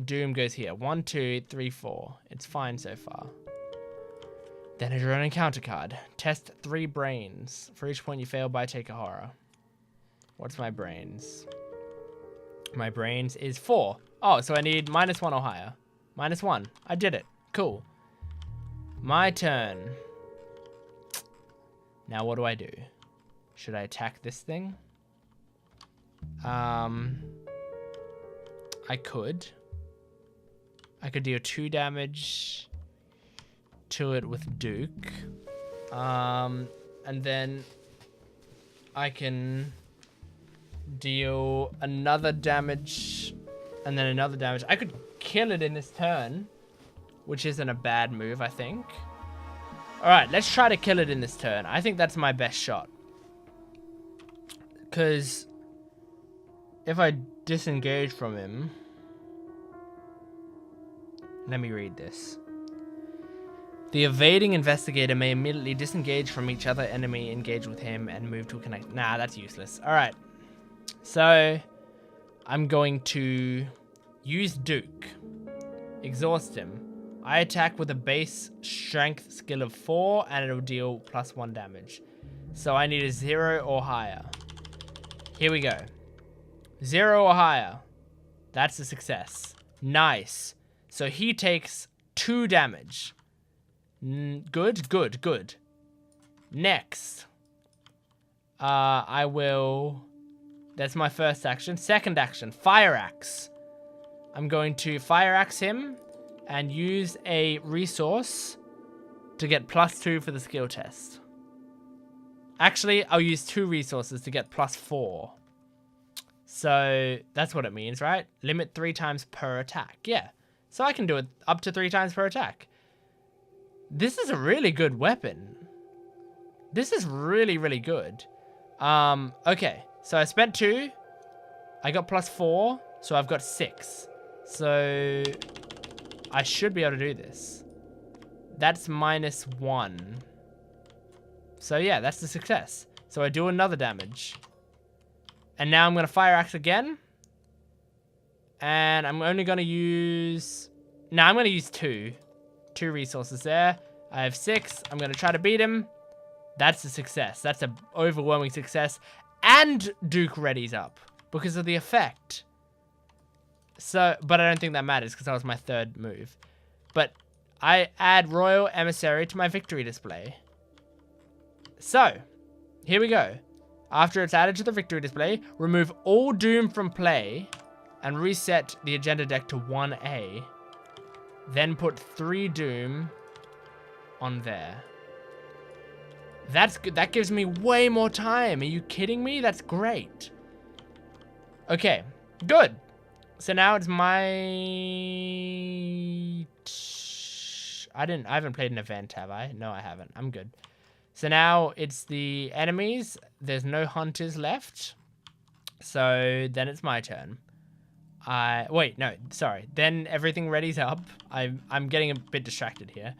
Speaker 1: Doom goes here. 1, 2, 3, 4. It's fine so far. Then I draw an encounter card. Test 3 brains. For each point you fail by, take a horror. What's my brains? My brains is 4. Oh, so I need -1 or higher. -1. I did it. Cool. My turn. Now what do I do? Should I attack this thing? I could. I could deal 2 damage to it with Duke. And then I can deal another damage and then another damage. I could kill it in this turn, which isn't a bad move, I think. Alright, let's try to kill it in this turn. I think that's my best shot. Because if I disengage from him... Let me read this. The evading investigator may immediately disengage from each other enemy, engage with him, and move to a connect. Nah, that's useless. Alright. So, I'm going to use Duke. Exhaust him. I attack with a base strength skill of 4, and it'll deal +1 damage. So I need a 0 or higher. Here we go. 0 or higher. That's a success. Nice. So he takes 2 damage. Good, good, good. Next. I will... That's my first action. Second action, Fire Axe. I'm going to Fire Axe him and use a resource to get +2 for the skill test. Actually, I'll use 2 resources to get +4. So that's what it means, right? Limit 3 times per attack. Yeah. So I can do it up to 3 times per attack. This is a really good weapon. This is really, really good. Okay. So I spent 2. I got +4. So I've got 6. So I should be able to do this. That's -1. So yeah, that's the success. So I do another damage. And now I'm going to fire axe again. And I'm only going to use... No, I'm going to use 2. 2 resources there. I have 6. I'm going to try to beat him. That's a success. That's an overwhelming success. And Duke readies up because of the effect. So, but I don't think that matters because that was my 3rd move. But I add Royal Emissary to my victory display. So, here we go. After it's added to the victory display, remove all Doom from play and reset the agenda deck to 1A. Then put 3 Doom on there. That's good. That gives me way more time. Are you kidding me? That's great. Okay, good. So now it's my... I haven't played an event, have I? No, I haven't. I'm good. So now it's the enemies. There's no hunters left. So then it's my turn. Wait, no, sorry. Then everything readies up. I'm getting a bit distracted here.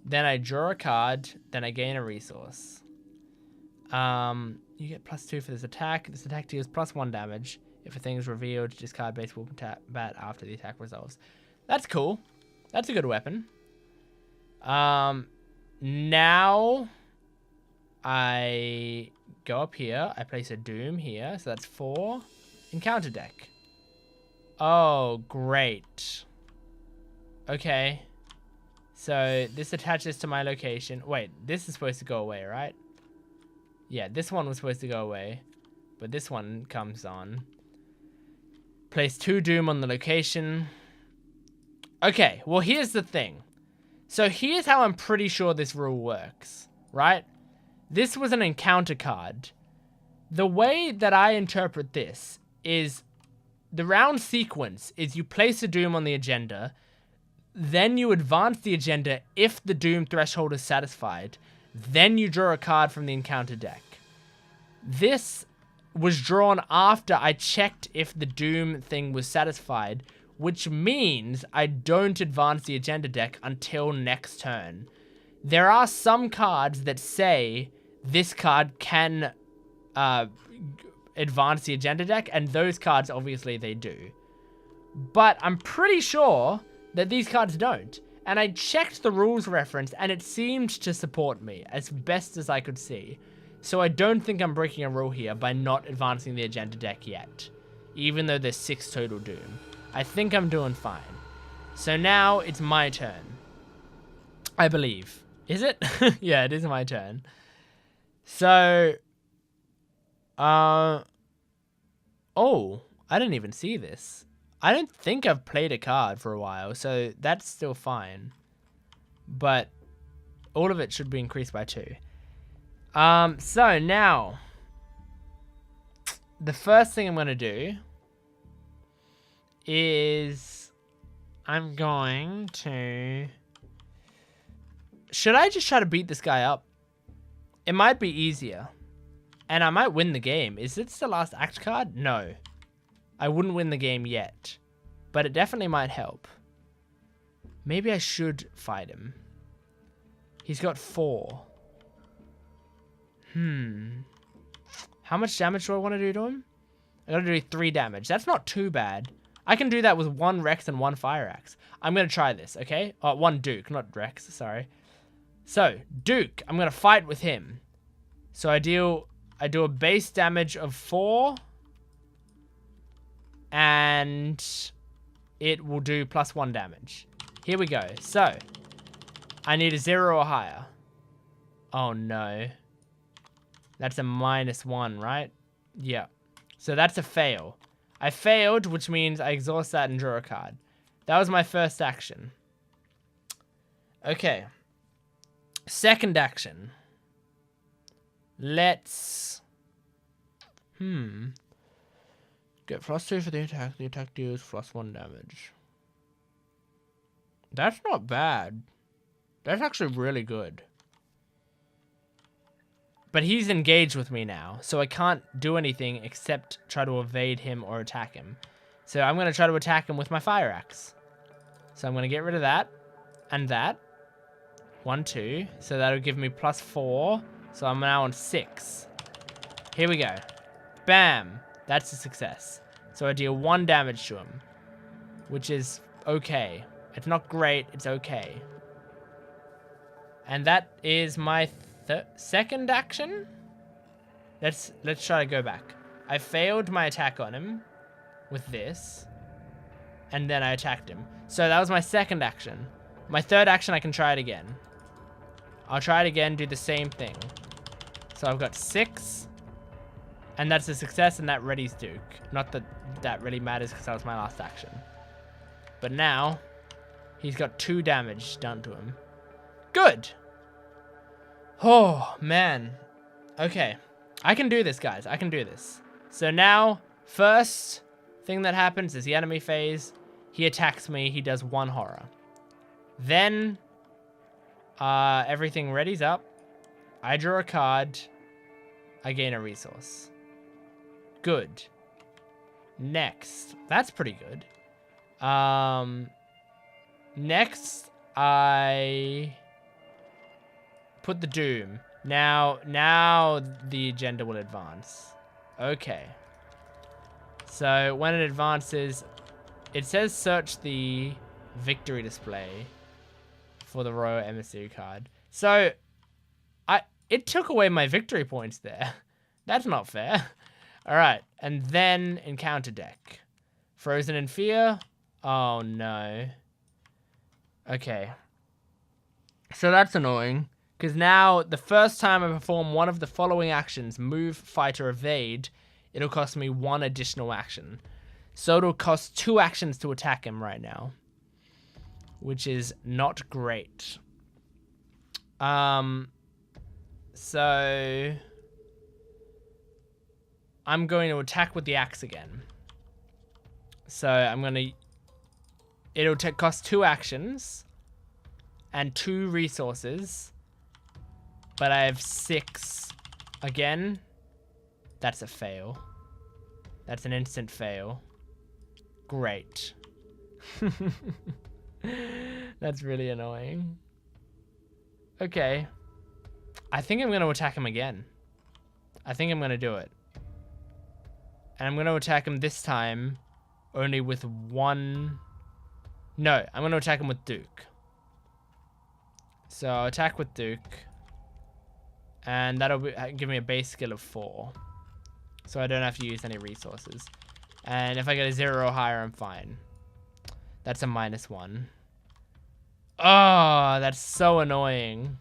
Speaker 1: Then I draw a card. Then I gain a resource. You get +2 for this attack. This attack deals +1 damage. If a thing is revealed, discard base weapon bat after the attack resolves. That's cool. That's a good weapon. Now I go up here. I place a Doom here. So that's 4. Encounter deck. Oh, great. Okay. So this attaches to my location. Wait, this is supposed to go away, right? Yeah, this one was supposed to go away. But this one comes on. Place 2 Doom on the location. Okay, well, here's the thing. So here's how I'm pretty sure this rule works, right? This was an encounter card. The way that I interpret this is the round sequence is you place a Doom on the agenda, then you advance the agenda if the Doom threshold is satisfied, then you draw a card from the encounter deck. This was drawn after I checked if the Doom thing was satisfied, which means I don't advance the agenda deck until next turn. There are some cards that say this card can advance the agenda deck, and those cards, obviously, they do. But I'm pretty sure that these cards don't. And I checked the rules reference, and it seemed to support me as best as I could see. So I don't think I'm breaking a rule here by not advancing the agenda deck yet, even though there's 6 total Doom. I think I'm doing fine. So now it's my turn. I believe. Is it? Yeah, it is my turn. So, oh, I didn't even see this. I don't think I've played a card for a while, so that's still fine. But all of it should be increased by 2. So now, the first thing I'm going to do is I'm going to... Should I just try to beat this guy up? It might be easier. And I might win the game. Is this the last act card? No. I wouldn't win the game yet. But it definitely might help. Maybe I should fight him. He's got 4. How much damage do I want to do to him? I gotta do 3 damage. That's not too bad. I can do that with 1 Rex and 1 Fire Axe. I'm gonna try this, okay? 1 Duke, not Rex, sorry. So, Duke, I'm gonna fight with him. So I do a base damage of 4. And it will do +1 damage. Here we go. So, I need a 0 or higher. Oh no. That's a -1, right? Yeah. So that's a fail. I failed, which means I exhaust that and draw a card. That was my first action. Okay. Second action. Let's... Get +2 for the attack. The attack deals +1 damage. That's not bad. That's actually really good. But he's engaged with me now, so I can't do anything except try to evade him or attack him. So I'm going to try to attack him with my Fire Axe. So I'm going to get rid of that and that. 1, 2. So that'll give me +4. So I'm now on 6. Here we go. Bam. That's a success. So I deal 1 damage to him, which is okay. It's not great. It's okay. And that is my second action. Let's try to go back. I failed my attack on him with this, and then I attacked him. So that was my second action. My third action, I can try it again. I'll try it again, do the same thing. So I've got 6, and that's a success, and that readies Duke. Not that that really matters because that was my last action. But now, he's got 2 damage done to him. Good. Oh, man. Okay. I can do this, guys. I can do this. So now, first thing that happens is the enemy phase. He attacks me. He does 1 horror. Then, everything readies up. I draw a card. I gain a resource. Good. Next. That's pretty good. Next, I put the Doom. Now the agenda will advance. Okay. So when it advances, it says search the victory display for the Royal Emissary card. So it took away my victory points there. That's not fair. All right, and then encounter deck. Frozen in Fear. Oh no. Okay. So that's annoying. Because now, the first time I perform one of the following actions, move, fight, or evade, it'll cost me 1 additional action. So it'll cost 2 actions to attack him right now. Which is not great. So I'm going to attack with the axe again. So I'm going to... It'll cost 2 actions. And 2 resources. But I have 6 again. That's a fail. That's an instant fail. Great. That's really annoying. Okay. I think I'm going to attack him again. I think I'm going to do it. And I'm going to attack him this time only with 1... No, I'm going to attack him with Duke. So I'll attack with Duke. And that'll give me a base skill of 4. So I don't have to use any resources. And if I get a 0 or higher, I'm fine. That's a -1. Oh, that's so annoying.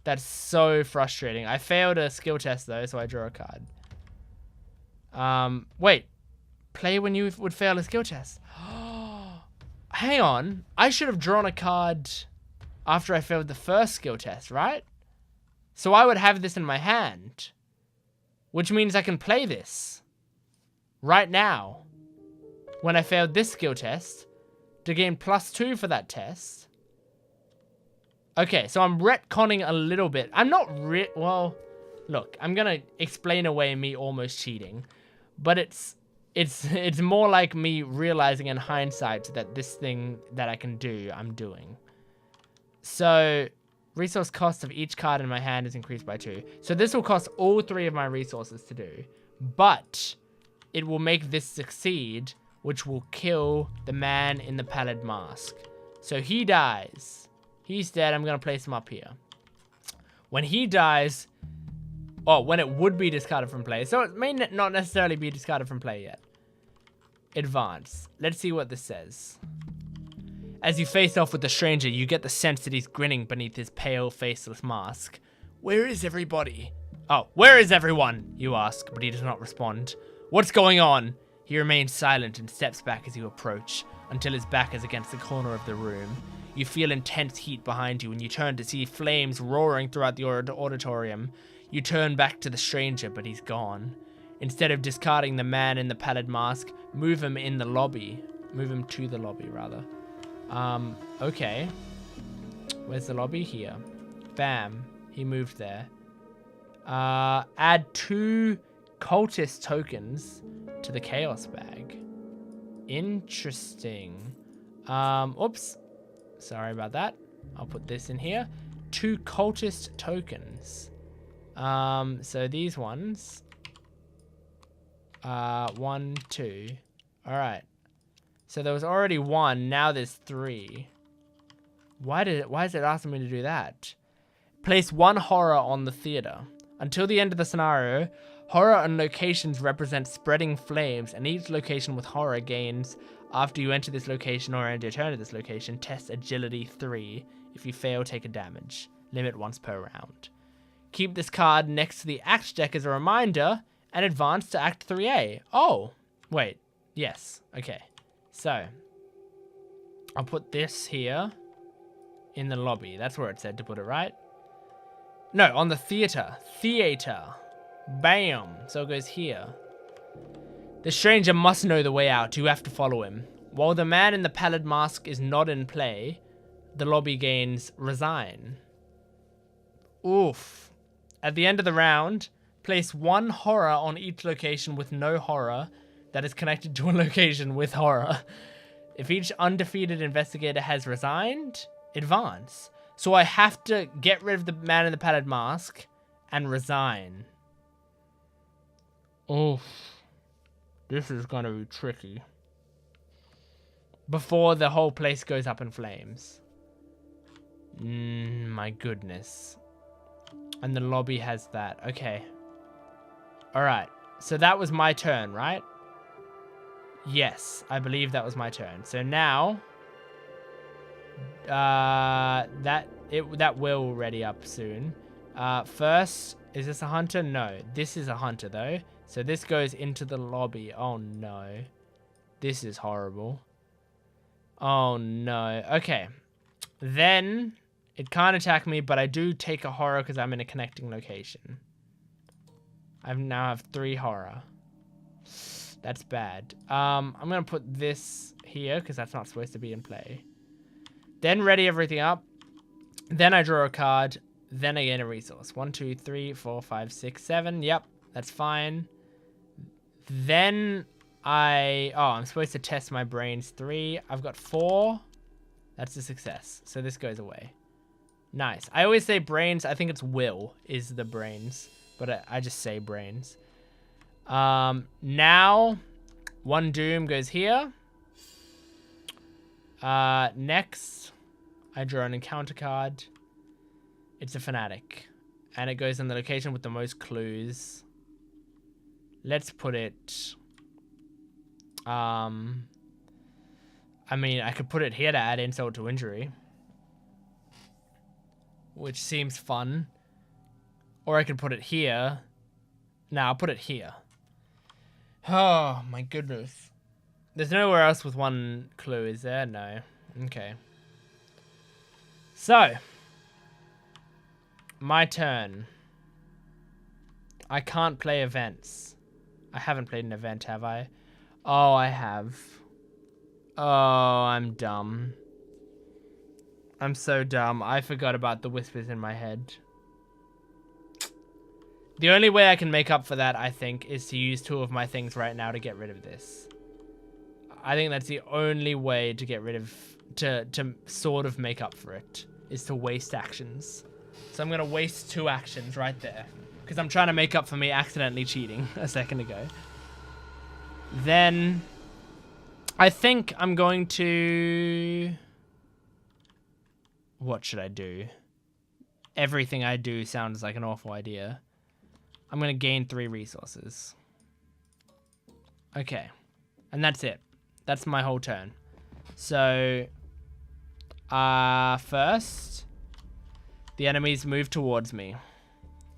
Speaker 1: That's so frustrating. I failed a skill test, though, so I draw a card. Wait. Play when you would fail a skill test. Hang on. I should have drawn a card after I failed the first skill test, right? So I would have this in my hand, which means I can play this right now when I failed this skill test to gain +2 for that test. Okay, so I'm retconning a little bit. I'm not well, look, I'm going to explain away me almost cheating, but it's more like me realizing in hindsight that this thing that I can do, I'm doing. So... Resource cost of each card in my hand is increased by 2. So this will cost all 3 of my resources to do. But it will make this succeed, which will kill the man in the pallid mask. So he dies. He's dead. I'm going to place him up here. When he dies... Oh, when it would be discarded from play. So it may not necessarily be discarded from play yet. Advance. Let's see what this says. As you face off with the stranger, you get the sense that he's grinning beneath his pale, faceless mask. Where is everybody? Oh, where is everyone? You ask, but he does not respond. What's going on? He remains silent and steps back as you approach, until his back is against the corner of the room. You feel intense heat behind you, and you turn to see flames roaring throughout the auditorium. You turn back to the stranger, but he's gone. Instead of discarding the man in the pallid mask, move him in the lobby. Move him to the lobby, rather. Okay. Where's the lobby? Here. Bam. He moved there. Add 2 cultist tokens to the chaos bag. Interesting. Oops. Sorry about that. I'll put this in here. 2 cultist tokens. So these ones. 1, 2. All right. So there was already 1. Now there's 3. Why is it asking me to do that? Place 1 horror on the theater. Until the end of the scenario, horror and locations represent spreading flames, and each location with horror gains after you enter this location or end your turn at this location. Test agility 3. If you fail, take a damage. Limit once per round. Keep this card next to the act deck as a reminder, and advance to Act 3A. Oh, wait. Yes. Okay. So, I'll put this here in the lobby. That's where it said to put it, right? No, on the theater. Theater. Bam. So it goes here. The stranger must know the way out. You have to follow him. While the man in the pallid mask is not in play, the lobby gains resign. Oof. At the end of the round, place 1 horror on each location with no horror that is connected to a location with horror. If each undefeated investigator has resigned, advance. So I have to get rid of the man in the padded mask and resign. Oof. This is gonna be tricky. Before the whole place goes up in flames. My goodness. And the lobby has that. Okay. Alright. So that was my turn, right? Yes. I believe that was my turn. So now... that will ready up soon. First, is this a hunter? No. This is a hunter, though. So this goes into the lobby. Oh, no. This is horrible. Oh, no. Okay. Then... it can't attack me, but I do take a horror because I'm in a connecting location. I now have 3 horror. That's bad. I'm going to put this here because that's not supposed to be in play. Then ready everything up. Then I draw a card. Then I gain a resource. 1, 2, 3, 4, 5, 6, 7. Yep, that's fine. Then I'm supposed to test my brains. 3. I've got 4. That's a success. So this goes away. Nice. I always say brains. I think it's will is the brains, but I just say brains. Now, 1 doom goes here. Next, I draw an encounter card. It's a fanatic, and it goes in the location with the most clues. Let's put it. I mean, I could put it here to add insult to injury, which seems fun. Or I could put it here. No, I'll put it here. Oh, my goodness. There's nowhere else with 1 clue, is there? No. Okay. So. My turn. I can't play events. I haven't played an event, have I? Oh, I have. Oh, I'm dumb. I'm so dumb. I forgot about the whispers in my head. The only way I can make up for that, I think, is to use 2 of my things right now to get rid of this. I think that's the only way to get rid of... To sort of make up for it, is to waste actions. So I'm going to waste 2 actions right there. Because I'm trying to make up for me accidentally cheating a second ago. Then... I think I'm going to... What should I do? Everything I do sounds like an awful idea. I'm going to gain 3 resources. Okay. And that's it. That's my whole turn. So, first, the enemies move towards me.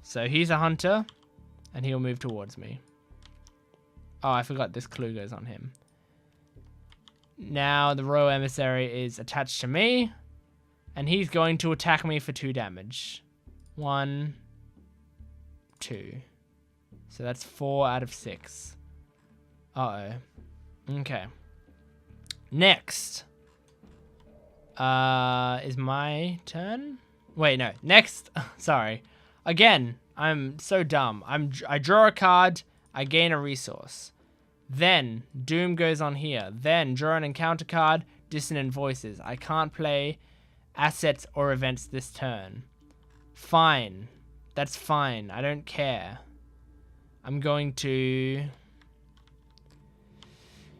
Speaker 1: So he's a hunter, and he'll move towards me. Oh, I forgot this clue goes on him. Now the royal emissary is attached to me, and he's going to attack me for 2 damage. 1, 2. So that's 4 out of 6. Uh-oh. Okay. Next. Is my turn? Wait, no. Next. Sorry. Again, I'm so dumb. I draw a card. I gain a resource. Then, Doom goes on here. Then, draw an encounter card. Dissonant voices. I can't play assets or events this turn. Fine. That's fine. I don't care. I'm going to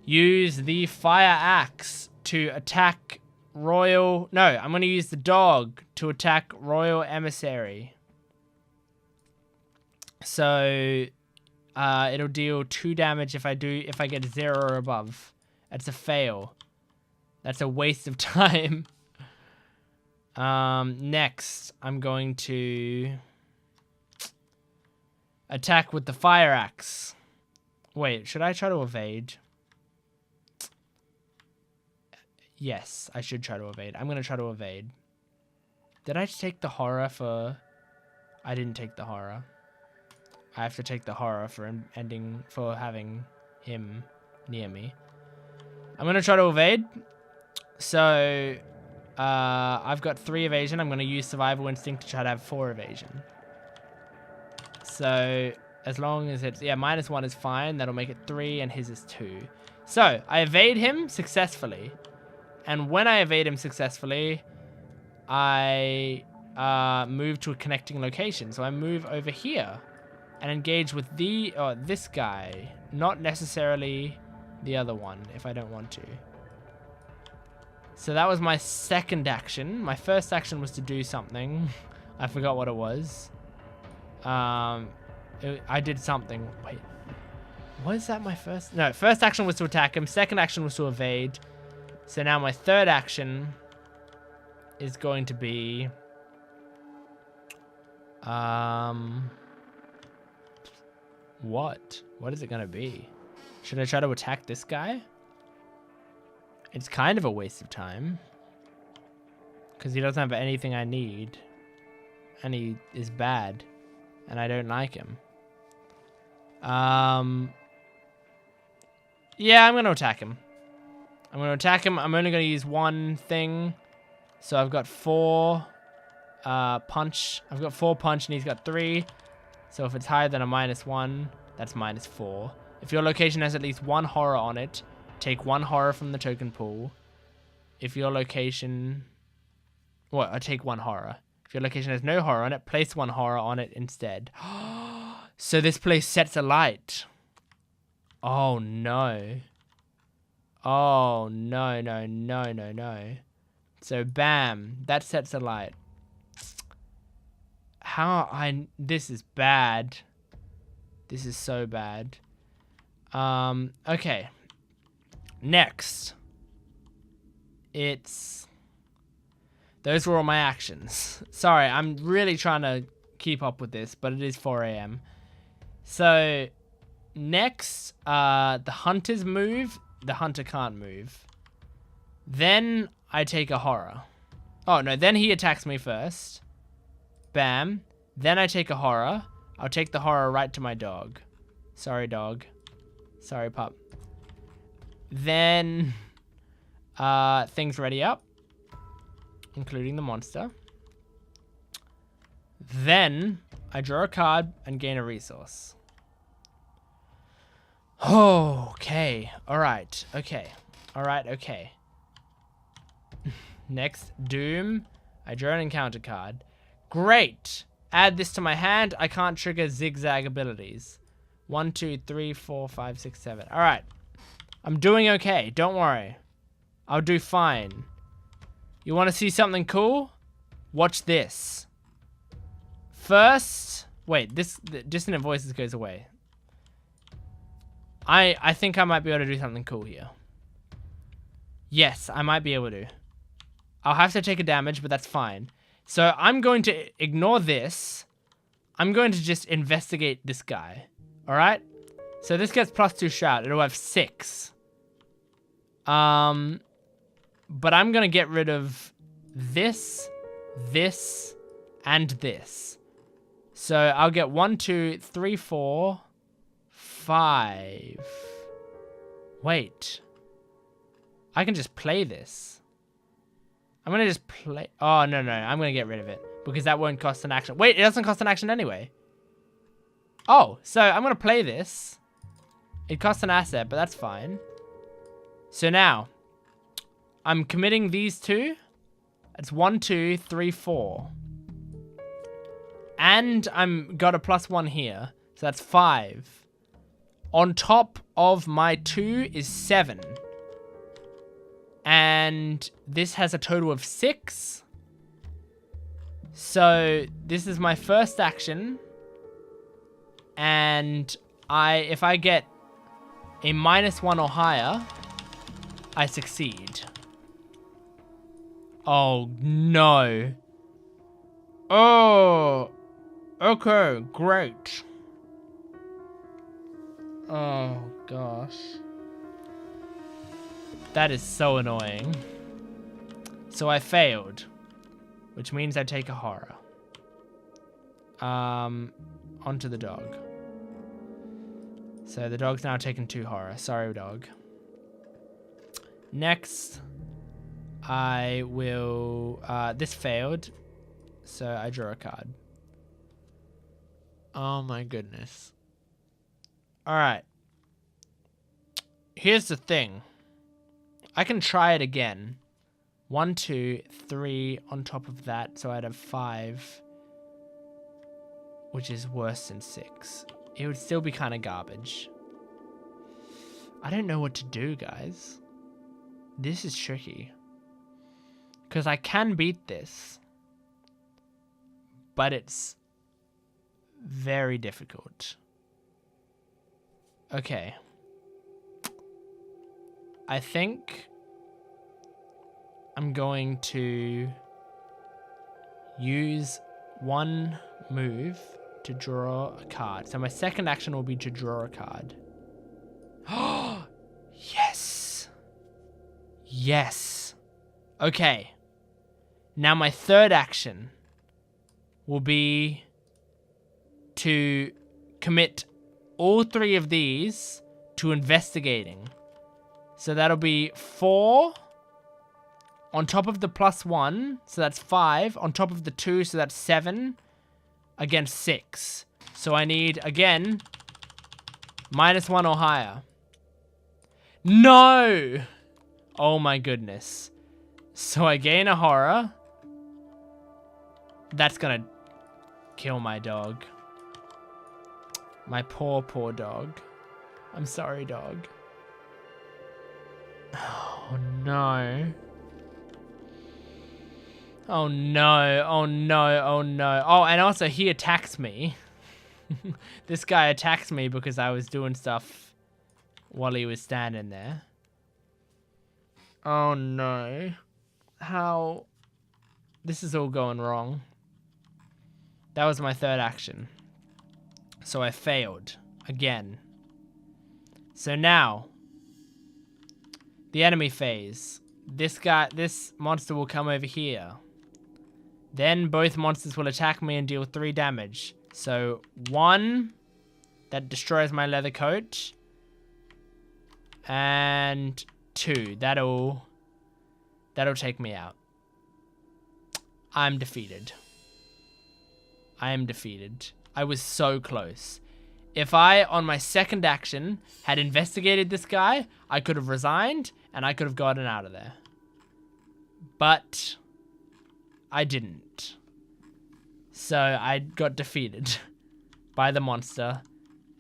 Speaker 1: use the fire axe to attack Royal... No, I'm going to use the dog to attack Royal Emissary. So, it'll deal 2 damage if I get 0 or above. That's a fail. That's a waste of time. Next, I'm going to attack with the fire axe. Wait, should I try to evade? Yes, I should try to evade. I'm going to try to evade. Did I take the horror for... I didn't take the horror. I have to take the horror for having him near me. I'm going to try to evade. So, I've got 3 evasion. I'm going to use survival instinct to try to have 4 evasion. So, as long as it's... Yeah, -1 is fine. That'll make it 3, and his is 2. So, I evade him successfully. And when I evade him successfully, I move to a connecting location. So, I move over here and engage with this guy. Not necessarily the other one, if I don't want to. So that was my second action. My first action was to do something. I forgot what it was. I did something. Wait. Was that my first? No, first action was to attack him. Second action was to evade. So now my third action is going to be... What? What is it going to be? Should I try to attack this guy? It's kind of a waste of time. Because he doesn't have anything I need. And he is bad. And I don't like him. Yeah, I'm going to attack him. I'm going to attack him. I'm only going to use 1 thing. So I've got 4 punch. I've got 4 punch and he's got 3. So if it's higher than a -1, that's -4. If your location has at least 1 horror on it, take 1 horror from the token pool. If your location... Well, I take 1 horror. If your location has no horror on it, place 1 horror on it instead. So this place sets alight. Oh, no. Oh, no, no, no, no, no. So, bam. That sets alight. This is bad. This is so bad. Okay. Next. Those were all my actions. Sorry, I'm really trying to keep up with this, but it is 4 a.m. So, next, the hunter's move. The hunter can't move. Then, I take a horror. Oh, no, then he attacks me first. Bam. Then I take a horror. I'll take the horror right to my dog. Sorry, dog. Sorry, pup. Then, things ready up. Including the monster. Then, I draw a card and gain a resource. Oh, okay. Alright, okay. Alright, okay. Next, Doom. I draw an encounter card. Great! Add this to my hand. I can't trigger zigzag abilities. 1, 2, 3, 4, 5, 6, 7. Alright. I'm doing okay. Don't worry. I'll do fine. You want to see something cool? Watch this. First... Wait, the dissonant voices goes away. I think I might be able to do something cool here. Yes, I might be able to. I'll have to take a damage, but that's fine. So I'm going to ignore this. I'm going to just investigate this guy. Alright? So this gets +2 shout. It'll have 6. But I'm going to get rid of this, and this. So I'll get 1, 2, 3, 4, 5. Wait. I can just play this. I'm going to just play... Oh, no. I'm going to get rid of it. Because that won't cost an action. Wait, it doesn't cost an action anyway. Oh, so I'm going to play this. It costs an asset, but that's fine. So now, I'm committing these 2. That's 1, 2, 3, 4. And I'm got a +1 here. So that's 5. On top of my 2 is 7. And this has a total of 6. So this is my first action. And if I get a -1 or higher, I succeed. Oh, no. Oh, okay, great. Oh, gosh. That is so annoying. So I failed, which means I take a horror. Onto the dog. So the dog's now taken 2 horror. Sorry, dog. Next, I will... this failed, so I draw a card. Oh my goodness. Alright. Here's the thing. I can try it again. 1, 2, 3 on top of that, so I'd have 5. Which is worse than 6. It would still be kind of garbage. I don't know what to do, guys. This is tricky. Because I can beat this. But it's very difficult. Okay. I think I'm going to use one move to draw a card. So my second action will be to draw a card. Oh, yes. Yes. Okay. Now my third action will be to commit all 3 of these to investigating. So that'll be 4 on top of the +1, so that's 5. On top of the 2, so that's 7 against 6. So I need, again, -1 or higher. No! Oh my goodness. So I gain a horror. That's gonna kill my dog. My poor, poor dog. I'm sorry, dog. Oh no. Oh no, oh no, oh no. Oh, and also he attacks me. This guy attacks me because I was doing stuff while he was standing there. Oh no. How? This is all going wrong. That was my third action. So I failed again. So now, the enemy phase. This monster will come over here. Then both monsters will attack me and deal 3 damage. So 1, that destroys my leather coat. And 2, that'll take me out. I'm defeated. I am defeated. I was so close. If I, on my second action, had investigated this guy, I could have resigned and I could have gotten out of there. But I didn't. So I got defeated by the monster.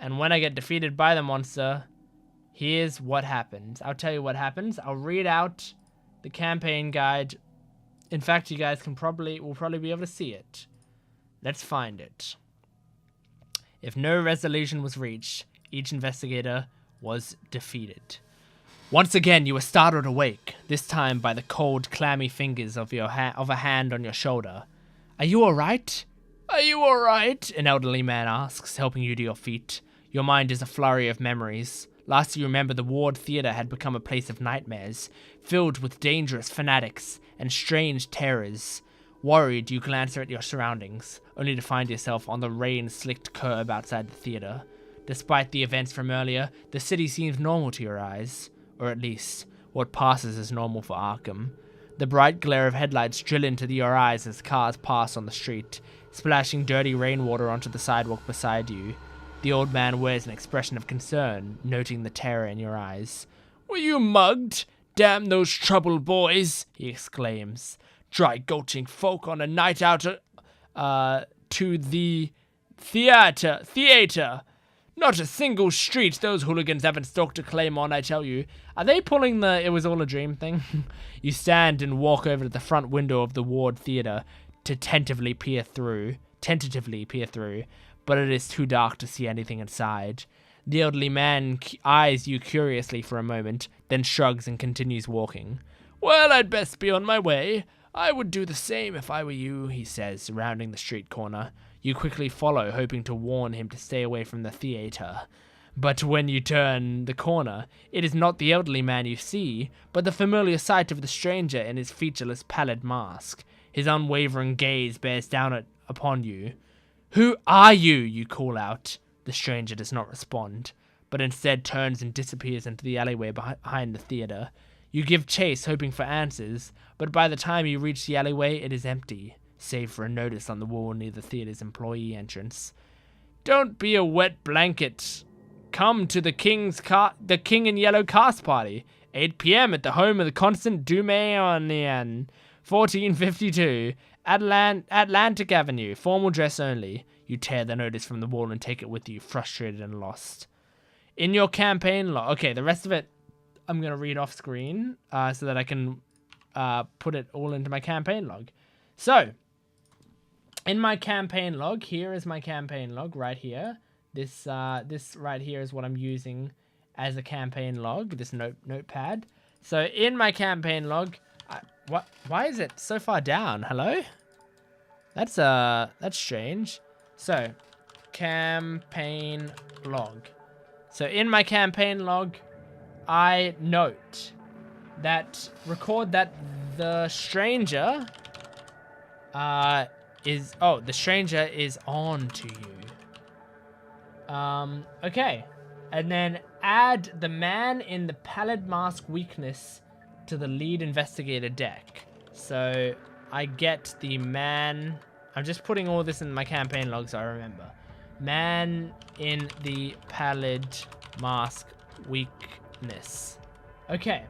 Speaker 1: And when I get defeated by the monster, here's what happens. I'll tell you what happens. I'll read out the campaign guide. In fact, you guys will probably be able to see it. Let's find it. If no resolution was reached, each investigator was defeated. Once again, you were startled awake, this time by the cold, clammy fingers of a hand on your shoulder. Are you alright? Are you alright? An elderly man asks, helping you to your feet. Your mind is a flurry of memories. Last you remember, the Ward Theatre had become a place of nightmares, filled with dangerous fanatics and strange terrors. Worried, you glance at your surroundings, only to find yourself on the rain-slicked curb outside the theatre. Despite the events from earlier, the city seems normal to your eyes. Or at least, what passes as normal for Arkham. The bright glare of headlights drill into your eyes as cars pass on the street, splashing dirty rainwater onto the sidewalk beside you. The old man wears an expression of concern, noting the terror in your eyes. "Were you mugged? Damn those troubled boys!" he exclaims. "Dry gulching folk on a night out to the theater. Not a single street those hooligans haven't stalked a claim on, I tell you. Are they pulling the "it was all a dream" thing? You stand and walk over to the front window of the Ward Theater to tentatively peer through, but it is too dark to see anything inside. The elderly man eyes you curiously for a moment, then shrugs and continues walking. Well, I'd best be on my way. I would do the same if I were you, he says, rounding the street corner. You quickly follow, hoping to warn him to stay away from the theater. But when you turn the corner, it is not the elderly man you see, but the familiar sight of the stranger in his featureless pallid mask. His unwavering gaze bears down upon you. Who are you? You call out. The stranger does not respond, but instead turns and disappears into the alleyway behind the theater. You give chase, hoping for answers, but by the time you reach the alleyway, it is empty, save for a notice on the wall near the theater's employee entrance. Don't be a wet blanket. Come to the King in Yellow cast party, 8 p.m. at the home of the Constant Dumaionian, 1452, Atlantic Avenue, formal dress only. You tear the notice from the wall and take it with you, frustrated and lost. In your campaign log... Okay, the rest of it I'm going to read off screen so that I can put it all into my campaign log. So, in my campaign log, here is my campaign log right here. This right here is what I'm using as a campaign log, this notepad. So, in my campaign log... Why is it so far down? Hello? That's strange. So, campaign log. So in my campaign log, I record that the stranger the stranger is on to you. Okay. And then add the man in the pallid mask weakness to the lead investigator deck. So I get the man... I'm just putting all this in my campaign log so I remember. Man in the pallid mask weakness. Okay.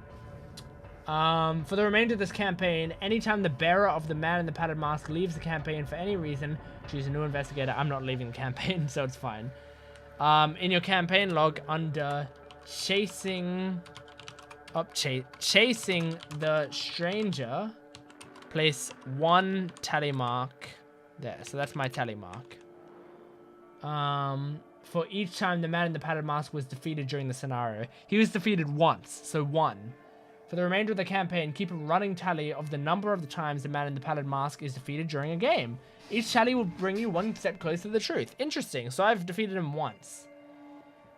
Speaker 1: For the remainder of this campaign, anytime the bearer of the man in the padded mask leaves the campaign for any reason, choose a new investigator. I'm not leaving the campaign, so it's fine. In your campaign log, under chasing the stranger, place 1 tally mark there. So that's my tally mark. For each time the man in the padded mask was defeated during the scenario. He was defeated once, so 1. For the remainder of the campaign, keep a running tally of the number of the times the man in the padded mask is defeated during a game. Each tally will bring you 1 step closer to the truth. Interesting, so I've defeated him once.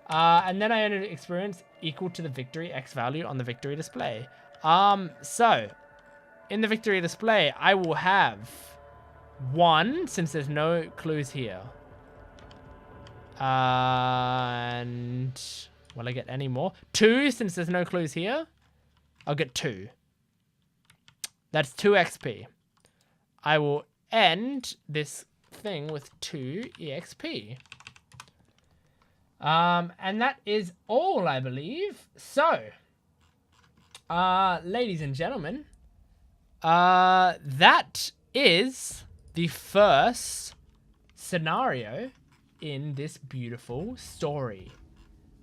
Speaker 1: And then I earned an experience equal to the victory X value on the victory display. So, in the victory display, I will have 1, since there's no clues here. And will I get any more? 2, since there's no clues here. I'll get 2. That's 2 XP. I will end this thing with 2 EXP. And that is all, I believe. So, ladies and gentlemen, that is the first scenario in this beautiful story.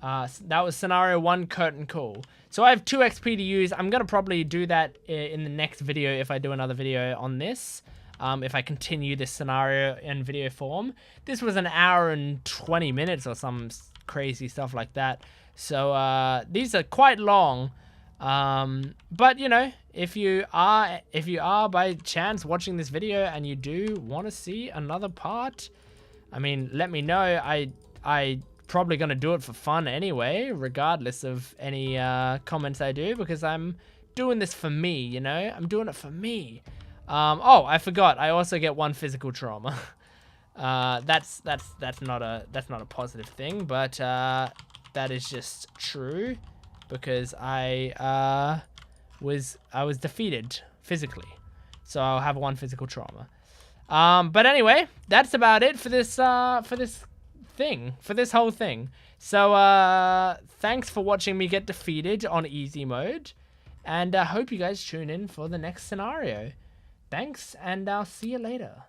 Speaker 1: That was scenario 1, curtain call. So I have 2 XP to use. I'm going to probably do that in the next video if I do another video on this. If I continue this scenario in video form. This was an hour and 20 minutes or some crazy stuff like that. So these are quite long. But you know, if you are by chance watching this video and you do want to see another part, I mean, let me know. I probably gonna do it for fun anyway, regardless of any comments I do, because I'm doing this for me, you know? I'm doing it for me. Oh, I forgot. I also get 1 physical trauma. That's not a positive thing, but that is just true, because I was defeated physically, so I'll have 1 physical trauma. But anyway, that's about it for this whole thing. So thanks for watching me get defeated on easy mode, and I hope you guys tune in for the next scenario. Thanks, and I'll see you later.